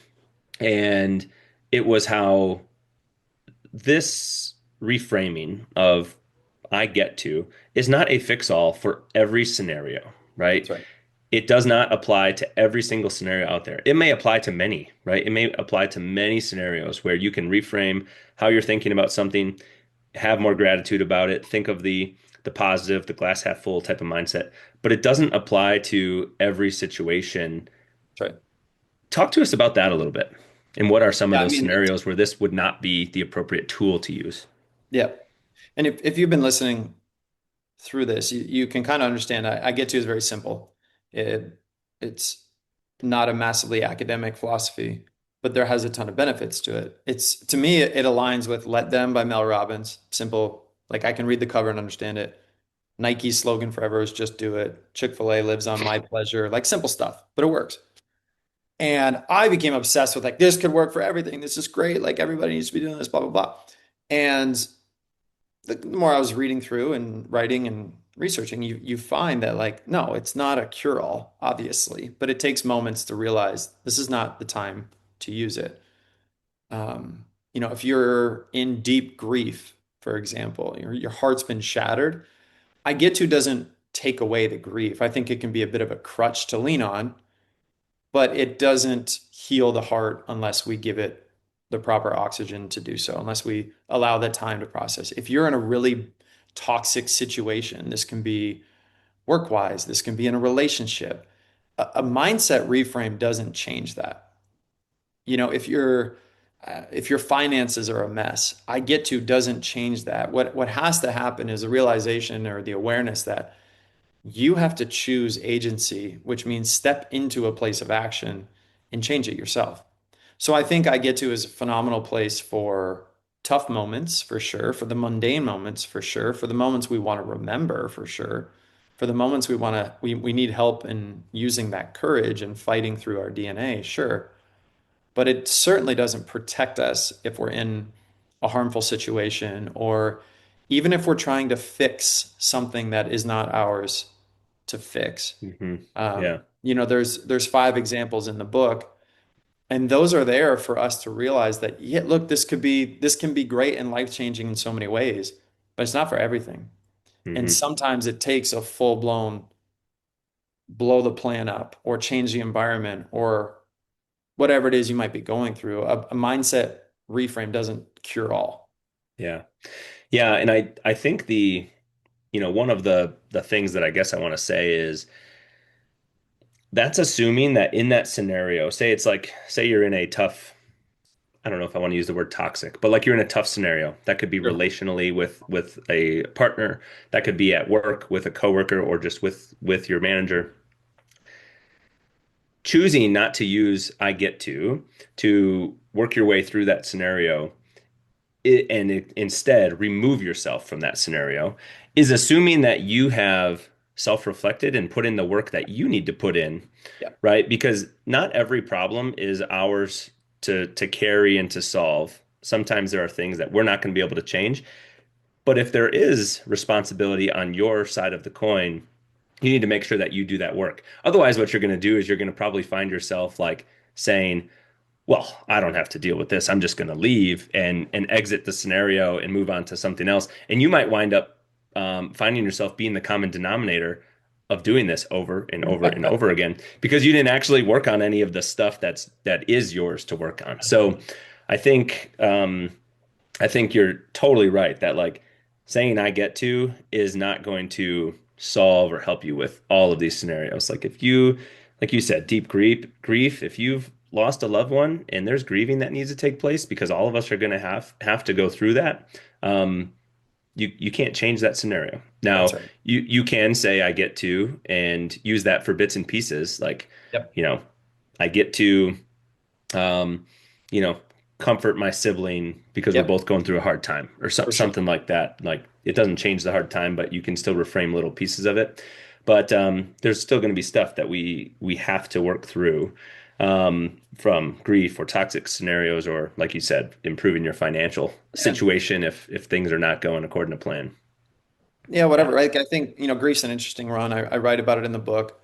and it was how this reframing of I get to is not a fix all for every scenario, right? That's right. It does not apply to every single scenario out there. It may apply to many, right? It may apply to many scenarios where you can reframe how you're thinking about something, have more gratitude about it, think of the positive, the glass half full type of mindset, but it doesn't apply to every situation. That's right. Talk to us about that a little bit. And what are some of Yeah, I those mean, scenarios where this would not be the appropriate tool to use? yeah. And if you've been listening through this, you can kind of understand. I get to is very simple. It's not a massively academic philosophy, but there has a ton of benefits to it. It's to me, it aligns with "Let Them" by Mel Robbins. Simple, like I can read the cover and understand it. Nike's slogan forever is "Just do it." Chick-fil-A lives on my pleasure. Like simple stuff, but it works. And I became obsessed with like this could work for everything. This is great. Like everybody needs to be doing this. Blah blah blah. And the more I was reading through and writing and researching, you find that like, no, it's not a cure-all, obviously, but it takes moments to realize this is not the time to use it. If you're in deep grief, for example, your heart's been shattered, I get to doesn't take away the grief. I think it can be a bit of a crutch to lean on, but it doesn't heal the heart unless we give it the proper oxygen to do so, unless we allow that time to process. If you're in a really toxic situation, this can be work-wise, this can be in a relationship. A mindset reframe doesn't change that. If you're if your finances are a mess, I get to doesn't change that. What has to happen is a realization or the awareness that you have to choose agency, which means step into a place of action and change it yourself. So I think I get to is a phenomenal place for tough moments for sure, for the mundane moments for sure, for the moments we want to remember for sure, for the moments we need help in using that courage and fighting through our DNA, sure. But it certainly doesn't protect us if we're in a harmful situation or even if we're trying to fix something that is not ours to fix. Yeah. There's five examples in the book, and those are there for us to realize that, yeah, look, this can be great and life-changing in so many ways, but it's not for everything. And Hmm. sometimes it takes a full-blown blow the plan up or change the environment or whatever it is you might be going through. A mindset reframe doesn't cure all. Yeah. Yeah. And I think one of the things that I guess I want to say is that's assuming that in that scenario, say you're in a tough, I don't know if I want to use the word toxic, but like you're in a tough scenario. That could be Sure. relationally with a partner, that could be at work with a coworker or just with your manager. Choosing not to use I get to work your way through that scenario instead remove yourself from that scenario is assuming that you have self-reflected and put in the work that you need to put in, Yeah, right? Because not every problem is ours to carry and to solve. Sometimes there are things that we're not going to be able to change. But if there is responsibility on your side of the coin, you need to make sure that you do that work. Otherwise, what you're going to do is you're going to probably find yourself like saying, well, I don't have to deal with this. I'm just going to leave and exit the scenario and move on to something else. And you might wind up finding yourself being the common denominator of doing this over and over and over again because you didn't actually work on any of the stuff that is yours to work on. So I think I think you're totally right that like saying I get to is not going to solve or help you with all of these scenarios. Like you said, deep grief, if you've lost a loved one and there's grieving that needs to take place because all of us are going to have to go through that. Um, you can't change that scenario. that's Now, right. you can say I get to and use that for bits and pieces like, Yep, you know, I get to um, you know, comfort my sibling because we're yep, both going through a hard time or for sure. something like that. Like it doesn't change the hard time, but you can still reframe little pieces of it. But there's still going to be stuff that we have to work through from grief or toxic scenarios, or like you said, improving your financial Yeah. situation if things are not going according to plan. Yeah, Yeah. whatever. Right. I think, grief's an interesting run. I write about it in the book.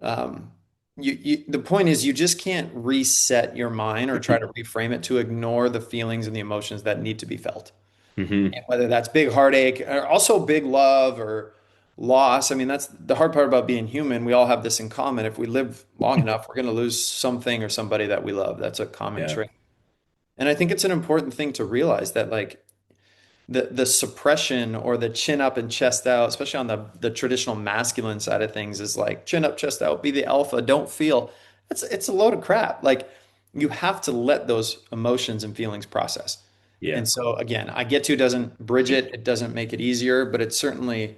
Um, the point is you just can't reset your mind or try to reframe it to ignore the feelings and the emotions that need to be felt. Hmm. And whether that's big heartache or also big love or loss. I mean, that's the hard part about being human. We all have this in common. If we live long enough, we're going to lose something or somebody that we love. That's a common Yeah. trait. And I think it's an important thing to realize that like the suppression or the chin up and chest out, especially on the traditional masculine side of things, is like chin up, chest out, be the alpha, don't feel. It's a load of crap. Like you have to let those emotions and feelings process. Yeah. And so again, I get to doesn't bridge it, it doesn't make it easier, but it's certainly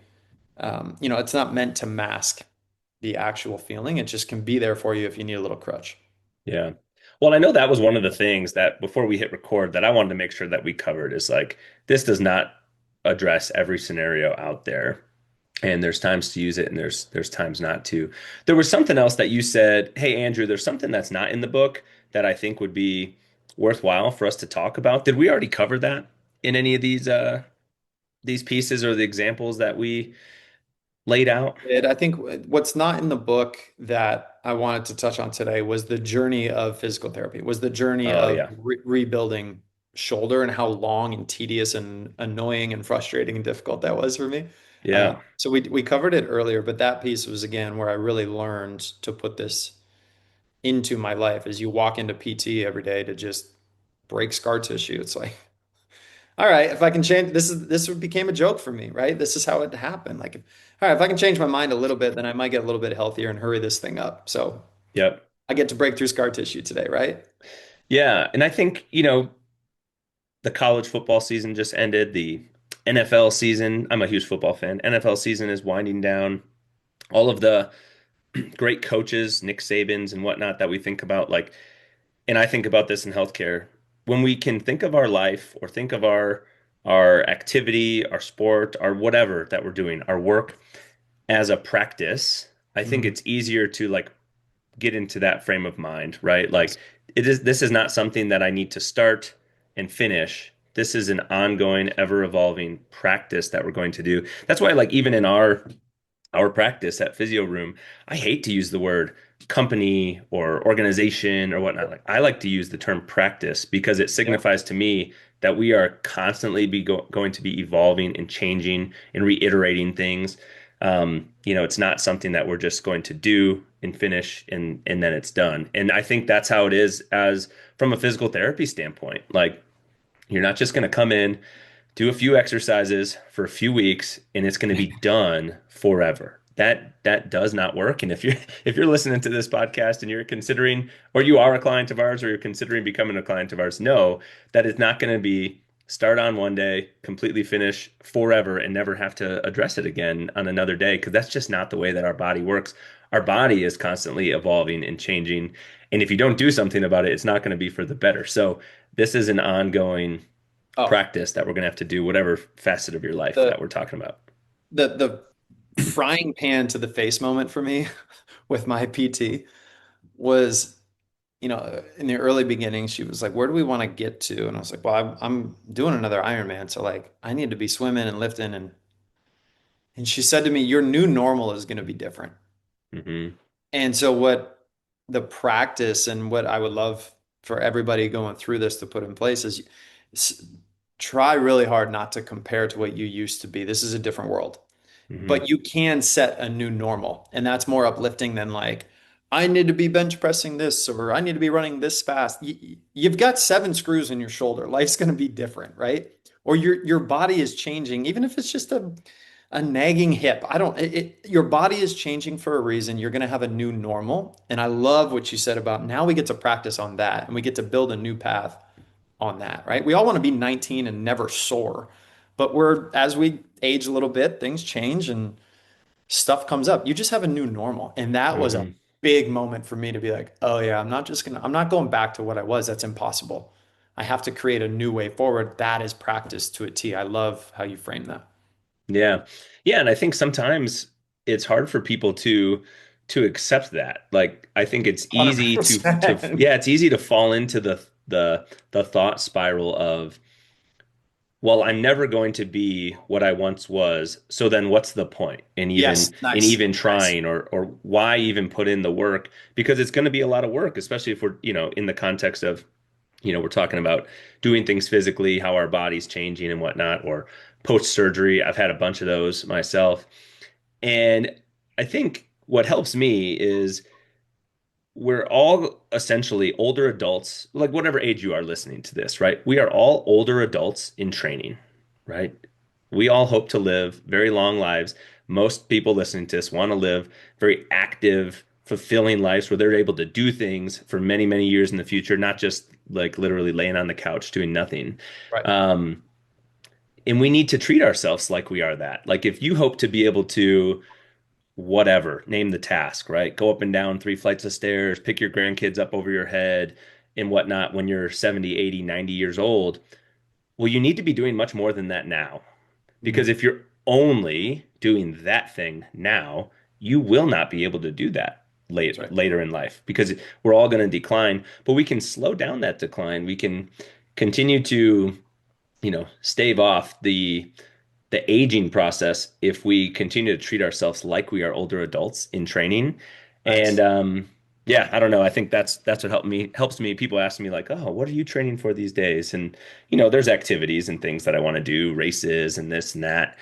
it's not meant to mask the actual feeling. It just can be there for you if you need a little crutch. Yeah. Well, I know that was one of the things that before we hit record that I wanted to make sure that we covered is like this does not address every scenario out there. And there's times to use it and there's times not to. There was something else that you said, "Hey Andrew, there's something that's not in the book that I think would be worthwhile for us to talk about." Did we already cover that in any of these pieces or the examples that we laid out? I think what's not in the book that I wanted to touch on today was the journey of physical therapy, was the journey Oh of yeah. rebuilding shoulder and how long and tedious and annoying and frustrating and difficult that was for me. Yeah. So we covered it earlier, but that piece was again where I really learned to put this into my life as you walk into PT every day to just break scar tissue. It's like, all right, if I can change this became a joke for me, right? This is how it happened. Like, all right, if I can change my mind a little bit, then I might get a little bit healthier and hurry this thing up. So Yep. I get to break through scar tissue today, right? Yeah, and I think, the college football season just ended. The NFL season, I'm a huge football fan. NFL season is winding down. All of the great coaches, Nick Sabans and whatnot that we think about, like, and I think about this in healthcare. When we can think of our life or think of our activity, our sport, our whatever that we're doing, our work as a practice, I think Mhm. it's easier to like get into that frame of mind, right? Yes. Like this is not something that I need to start and finish. This is an ongoing, ever evolving practice that we're going to do. That's why like even in our practice at Physio Room, I hate to use the word company or organization or whatnot. Like I like to use the term practice because it Yeah. signifies to me that we are constantly going to be evolving and changing and reiterating things. It's not something that we're just going to do and finish and then it's done. And I think that's how it is as from a physical therapy standpoint. Like you're not just going to come in, do a few exercises for a few weeks, and it's going to be done forever. That does not work. And if you're listening to this podcast and you're considering, or you are a client of ours, or you're considering becoming a client of ours, know that it's not going to be start on one day, completely finish forever, and never have to address it again on another day, because that's just not the way that our body works. Our body is constantly evolving and changing. And if you don't do something about it, it's not going to be for the better. So this is an ongoing Oh, practice that we're going to have to do whatever facet of your life the that we're talking about. the frying pan to the face moment for me with my PT was, in the early beginning, she was like, "Where do we want to get to?" And I was like, "Well, I'm doing another Ironman, so like I need to be swimming and lifting." And she said to me, "Your new normal is going to be different." Hmm. And so what the practice and what I would love for everybody going through this to put in place is s- try really hard not to compare to what you used to be. This is a different world. Hmm. But you can set a new normal, and that's more uplifting than like, I need to be bench pressing this or I need to be running this fast. You've got seven screws in your shoulder. Life's going to be different, right? Or your body is changing, even if it's just a nagging hip. I don't, your body is changing for a reason. You're going to have a new normal. And I love what you said about now we get to practice on that and we get to build a new path on that, right? We all want to be 19 and never soar, but as we age a little bit, things change and stuff comes up. You just have a new normal. And that was a Hmm. big moment for me to be like, oh yeah, I'm not going back to what I was. That's impossible. I have to create a new way forward. That is practice to a T. I love how you frame that. Yeah. Yeah. And I think sometimes it's hard for people to accept that. Like I think it's easy to 100%. yeah, it's easy to fall into the thought spiral of, well, I'm never going to be what I once was. So then what's the point in Yes, nice. even Nice. trying or why even put in the work? Because it's going to be a lot of work, especially if we're, in the context of, we're talking about doing things physically, how our body's changing and whatnot, or post surgery. I've had a bunch of those myself. And I think what helps me is we're all essentially older adults, like whatever age you are listening to this, right? We are all older adults in training, right? We all hope to live very long lives. Most people listening to this want to live very active, fulfilling lives where they're able to do things for many, many years in the future, not just like literally laying on the couch doing nothing. Right. Um, and we need to treat ourselves like we are that. Like if you hope to be able to whatever, name the task, right? Go up and down 3 flights of stairs, pick your grandkids up over your head and whatnot when you're 70, 80, 90 years old. Well, you need to be doing much more than that now. Because Mhm. if you're only doing that thing now, you will not be able to do that That's right. later in life because we're all going to decline, but we can slow down that decline. We can continue to, stave off the aging process if we continue to treat ourselves like we are older adults in training. And Nice. yeah, I don't know. I think that's what helps me. People ask me like, "Oh, what are you training for these days?" And there's activities and things that I want to do, races and this and that.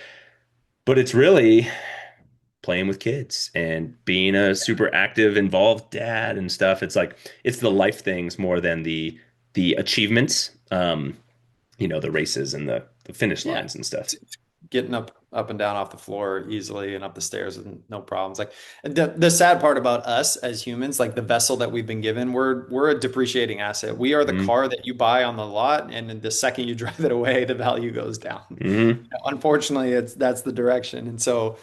But it's really playing with kids and being a super active, involved dad and stuff. It's like it's the life things more than the achievements. The races and the finish Yeah. lines and stuff. Getting up up and down off the floor easily and up the stairs with no problems. Like the sad part about us as humans, like the vessel that we've been given, we're a depreciating asset. We are the Hmm. car that you buy on the lot, and then the second you drive it away, the value goes down. Hmm. Unfortunately, that's the direction. And so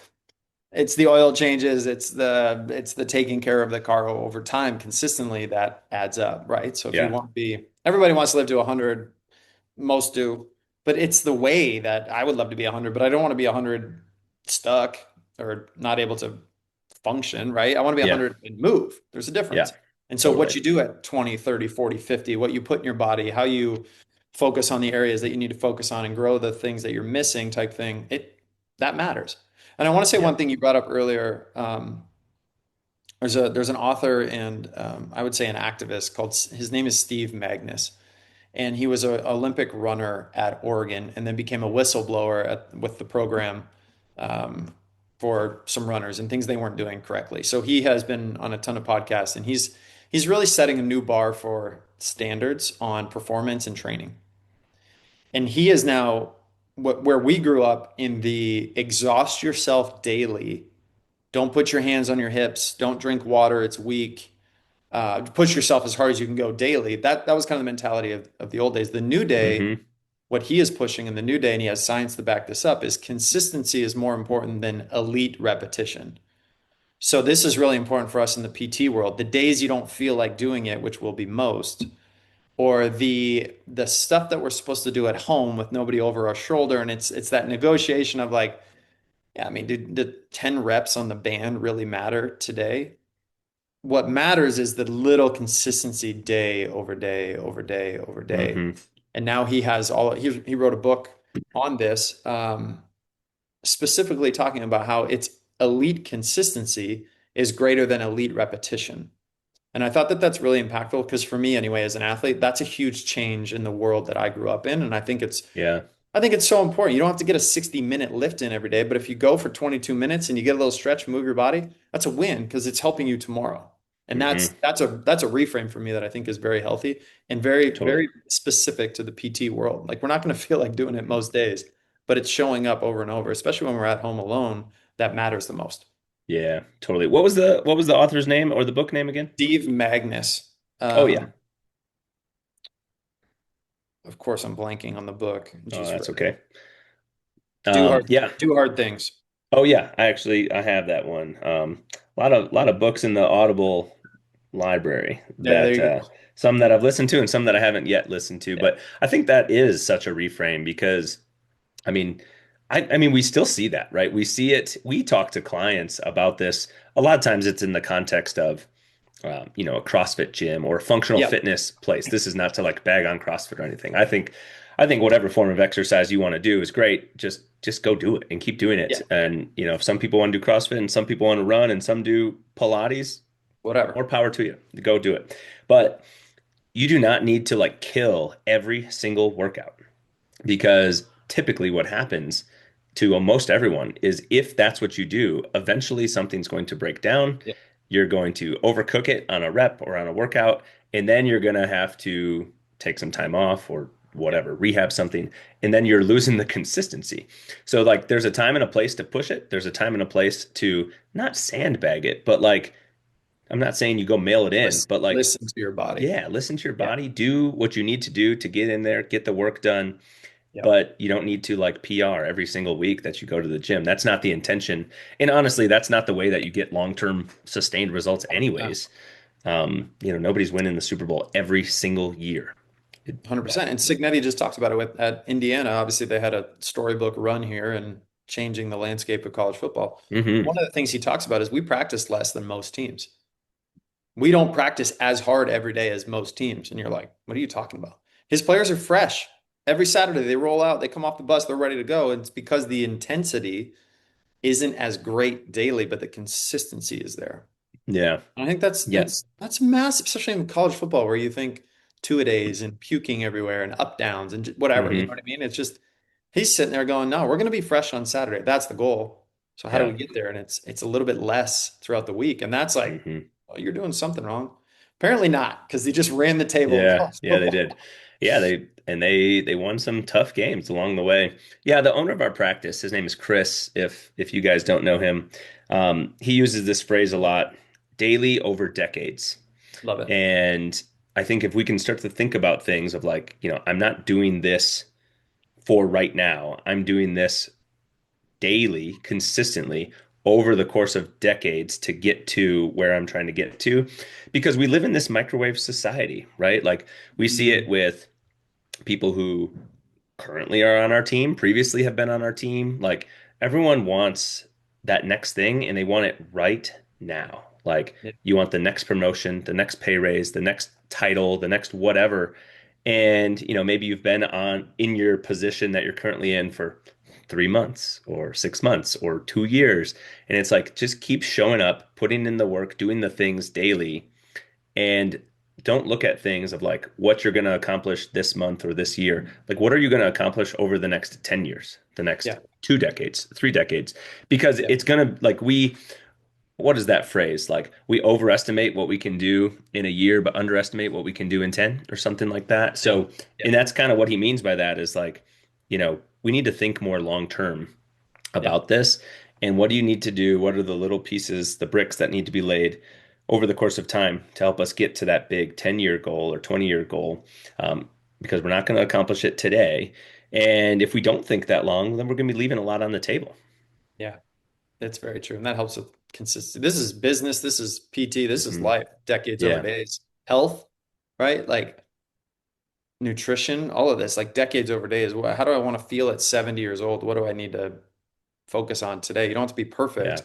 it's the oil changes, it's the taking care of the car over time consistently that adds up, right? So if you Yeah. want to be, everybody wants to live to 100, most do, but it's the way that I would love to be 100, but I don't want to be 100 stuck or not able to function, right? I want to be Yeah. 100 and move. There's a Yeah. difference. And so what Totally. you do at 20, 30, 40, 50, what you put in your body, how you focus on the areas that you need to focus on and grow the things that you're missing type thing, that matters. And I want to say Yeah. one thing you brought up earlier. There's an author and I would say an activist called, his name is Steve Magnus, and he was an Olympic runner at Oregon, and then became a whistleblower with the program um, for some runners and things they weren't doing correctly. So he has been on a ton of podcasts, and he's really setting a new bar for standards on performance and training. And he is now where we grew up in the exhaust yourself daily. Don't put your hands on your hips. Don't drink water. It's weak. Push yourself as hard as you can go daily. That was kind of the mentality of the old days. The new day, Hmm. what he is pushing in the new day, and he has science to back this up, is consistency is more important than elite repetition. So this is really important for us in the PT world. The days you don't feel like doing it, which will be most, or the stuff that we're supposed to do at home with nobody over our shoulder, and it's that negotiation of like, yeah, I mean, did 10 reps on the band really matter today? What matters is the little consistency day over day over day over day. Hmm. And now he wrote a book on this, specifically talking about how it's elite consistency is greater than elite repetition. And I thought that that's really impactful because for me anyway, as an athlete, that's a huge change in the world that I grew up in. And Yeah. I think it's so important. You don't have to get a 60-minute lift in every day, but if you go for 22 minutes and you get a little stretch, move your body, that's a win because it's helping you tomorrow. And that's Hmm. that's a that's a reframe for me that I think is very healthy and very, Totally. very specific to the PT world. Like we're not going to feel like doing it most days, but it's showing up over and over, especially when we're at home alone, that matters the most. Yeah. Totally. What was the author's name or the book name again? Steve Magnus. Oh yeah. Of course, I'm blanking on the book. Oh, Just that's read it. okay. Yeah. Do hard things. Oh yeah. I have that one. A lot of books in the Audible library Yeah, there that you go. some that I've listened to and some that I haven't yet listened to. Yeah. But I think that is such a reframe because I mean, I mean, we still see that, right? We see it. We talk to clients about this. A lot of times it's in the context of, a CrossFit gym or a functional Yeah. fitness place. This is not to like bag on CrossFit or anything. I think whatever form of exercise you want to do is great. Just go do it and keep doing it. Yeah. And if some people want to do CrossFit and some people want to run and some do Pilates, Whatever. more power to you. Go do it. But you do not need to like kill every single workout because typically what happens to almost everyone is if that's what you do, eventually something's going to break down. Yeah. You're going to overcook it on a rep or on a workout, and then you're going to have to take some time off or Yeah. whatever, rehab something, and then you're losing the consistency. So like there's a time and a place to push it. There's a time and a place to not sandbag it, but like I'm not saying you go mail it in, but like Listen to your body. yeah, listen to your Yeah. body, do what you need to do to get in there, get the work done, Yeah. but you don't need to like PR every single week that you go to the gym. That's not the intention. And honestly, that's not the way that you get long-term sustained results Yeah. anyways. Nobody's winning the Super Bowl every single year. That, 100%. And Signetti just talked about it at Indiana. Obviously, they had a storybook run here and changing the landscape of college football. hmm One of the things he talks about is we practice less than most teams. We don't practice as hard every day as most teams. And you're like, what are you talking about? His players are fresh. Every Saturday they roll out, they come off the bus, they're ready to go. And it's because the intensity isn't as great daily, but the consistency is there. Yeah. And I think that's Yes. that's massive, especially in college football where you think two-a-days and puking everywhere and up downs and whatever. You know hmm what I mean? It's just he's sitting there going, "No, we're going to be fresh on Saturday. That's the goal. So how do we Yeah. get there?" And it's a little bit less throughout the week, and that's like, hmm oh, you're doing something wrong. Apparently not, because they just ran the table in Yeah. college Yeah, they football. did. Yeah, they won some tough games along the way. Yeah, the owner of our practice, his name is Chris. If you guys don't know him, he uses this phrase a lot: daily over decades. Love it. And I think if we can start to think about things of like, I'm not doing this for right now. I'm doing this daily, consistently over the course of decades to get to where I'm trying to get to, because we live in this microwave society, right? Like we see it Mm, with people who currently are on our team, previously have been on our team. Like everyone wants that next thing and they want it right now. Like yeah, you want the next promotion, the next pay raise, the next title, the next whatever. And maybe you've been on in your position that you're currently in for 3 months or 6 months or 2 years. And it's like just keep showing up, putting in the work, doing the things daily, and don't look at things of like what you're going to accomplish this month or this year. Like, what are you going to accomplish over the next 10 years, the next yeah, 2 decades, 3 decades? Because yeah, it's going to, like, what is that phrase? Like, we overestimate what we can do in a year, but underestimate what we can do in 10 or something like that. yeah, So, and that's kind of what he means by that is like, we need to think more long term yeah, about this, and what do you need to do, what are the little pieces, the bricks that need to be laid over the course of time to help us get to that big 10-year goal or 20-year goal, because we're not going to accomplish it today, and if we don't think that long, then we're going to be leaving a lot on the table. yeah. It's very true. And that helps with consistency. This is business. This is PT. This is Hmm. life, decades over Yeah. days. Health, right? Like nutrition, all of this, like decades over days. How do I want to feel at 70 years old? What do I need to focus on today? You don't have to be Yeah. perfect,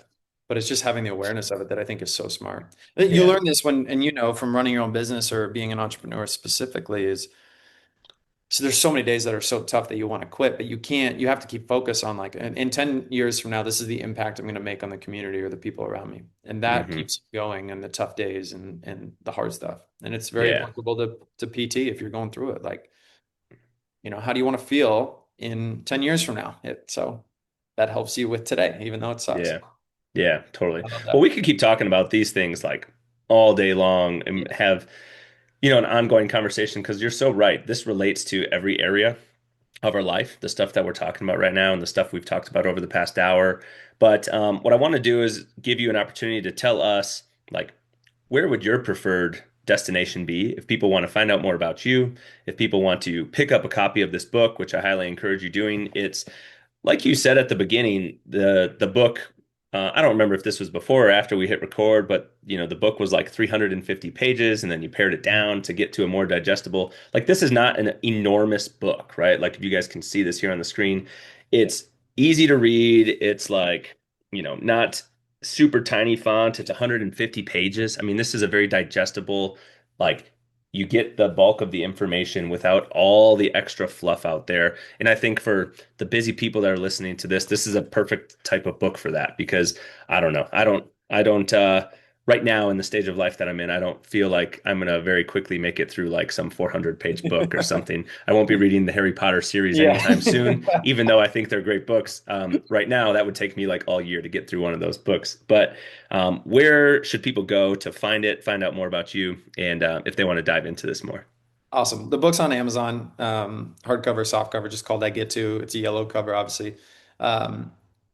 but it's just having the awareness of it that I think is so smart. You Yeah. learn this when, and from running your own business or being an entrepreneur specifically, is so there's so many days that are so tough that you want to quit, but you can't, you have to keep focus on like, in 10 years from now, this is the impact I'm going to make on the community or the people around me. And that Hmm. keeps going in the tough days and the hard stuff. And it's very Yeah. applicable to PT if you're going through it. Like, how do you want to feel in 10 years from now? So that helps you with today, even though it sucks. Yeah. Yeah, totally. I love Well, that. we could keep talking about these things like all day long and Yeah. have an ongoing conversation, because you're so right, this relates to every area of our life, the stuff that we're talking about right now and the stuff we've talked about over the past hour. But what I want to do is give you an opportunity to tell us, like, where would your preferred destination be if people want to find out more about you, if people want to pick up a copy of this book, which I highly encourage you doing. It's like you said at the beginning, the book. I don't remember if this was before or after we hit record, but the book was like 350 pages, and then you pared it Mhm. down to get to a more digestible. Like this is not an enormous book, right? Like if you guys can see this here on the screen, Yeah. it's easy to read. It's like not super tiny font. It's 150 pages. I mean, this is a very digestible, like you get the bulk of the information without all the extra fluff out there. And I think for the busy people that are listening to this, this is a perfect type of book for that, because I don't know. I don't right now in the stage of life that I'm in, I don't feel like I'm gonna very quickly make it through like some 400-page book or something. I won't be reading the Harry Potter series Yeah. anytime soon, even though I think they're great books. Right now, that would take me like all year to get through one of those books. But where should people go to find it, find out more about you, and if they want to dive into this more? Awesome. The book's on Amazon, hardcover, softcover, just called I Get To. It's a yellow cover, obviously. Um,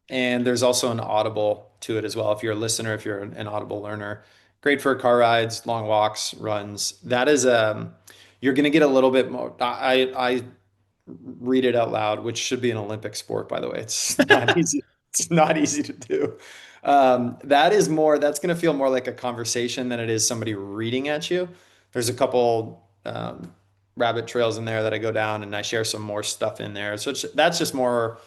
and there's also an Audible to it as well. If you're a listener, if you're an Audible learner, great for car rides, long walks, runs. That is, you're going to get a little bit more. I read it out loud, which should be an Olympic sport, by the way. It's not easy. It's not easy to do. That is more, that's going to feel more like a conversation than it is somebody reading at you. There's a couple rabbit trails in there that I go down and I share some more stuff in there. So that's just more,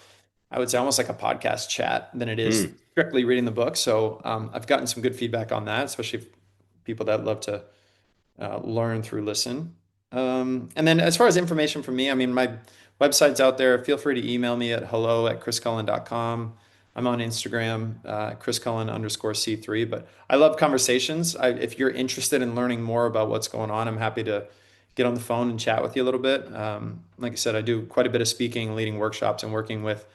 I would say almost like a podcast chat than it is Mm, strictly reading the book. So I've gotten some good feedback on that, especially people that love to learn through listen. And then as far as information from me, I mean, my website's out there. Feel free to email me at hello@chriscullen.com. I'm on Instagram, Chris Cullen underscore C3. But I love conversations. If you're interested in learning more about what's going on, I'm happy to get on the phone and chat with you a little bit. Like I said, I do quite a bit of speaking, leading workshops, and working with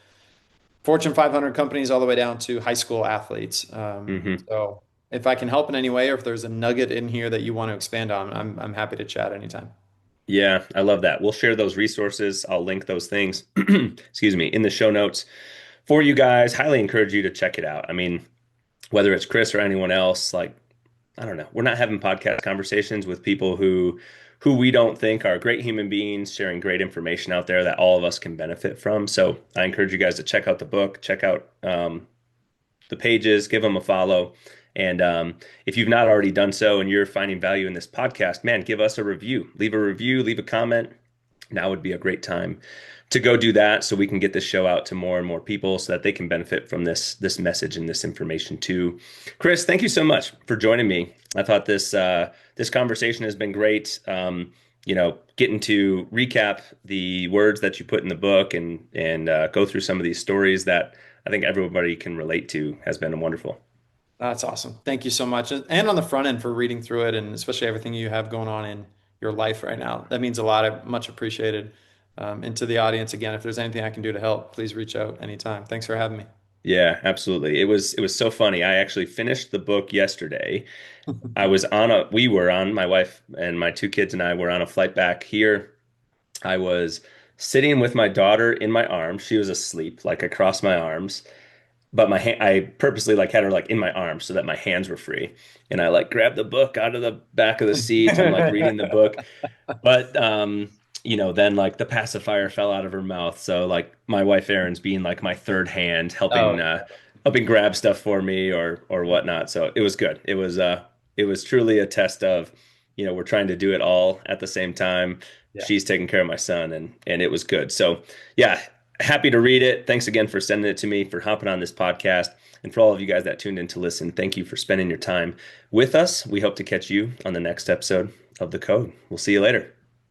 Fortune 500 companies all the way down to high school athletes. hmm. So if I can help in any way, or if there's a nugget in here that you want to expand on, I'm happy to chat anytime. Yeah, I love that. We'll share those resources. I'll link those things, excuse me, in the show notes for you guys. Highly encourage you to check it out. I mean, whether it's Chris or anyone else, like, I don't know, we're not having podcast conversations with people who we don't think are great human beings, sharing great information out there that all of us can benefit from. So I encourage you guys to check out the book, check out the pages, give them a follow. And if you've not already done so and you're finding value in this podcast, man, give us a review. Leave a review, leave a comment. Now would be a great time to go do that so we can get this show out to more and more people so that they can benefit from this message and this information too. Chris, thank you so much for joining me. I thought this conversation has been great. Getting to recap the words that you put in the book and go through some of these stories that I think everybody can relate to has been wonderful. That's awesome. Thank you so much. And on the front end for reading through it and especially everything you have going on in your life right now. That means a lot. I much appreciated. And to the audience, again, if there's anything I can do to help, please reach out anytime. Thanks for having me. Yeah, absolutely. It was so funny. I actually finished the book yesterday. We were on, my wife and my two kids and I were on a flight back here. I was sitting with my daughter in my arms. She was asleep, like across my arms. But I purposely like had her like in my arms so that my hands were free. And I like grabbed the book out of the back of the seat. I'm like reading the book. But then like the pacifier fell out of her mouth. So like my wife Erin's being like my third hand, helping Oh, helping grab stuff for me or whatnot. So it was good. It was truly a test of, we're trying to do it all at the same time. yeah. She's taking care of my son and it was good. So yeah, happy to read it. Thanks again for sending it to me, for hopping on this podcast. And for all of you guys that tuned in to listen, thank you for spending your time with us. We hope to catch you on the next episode of The Code. We'll see you later.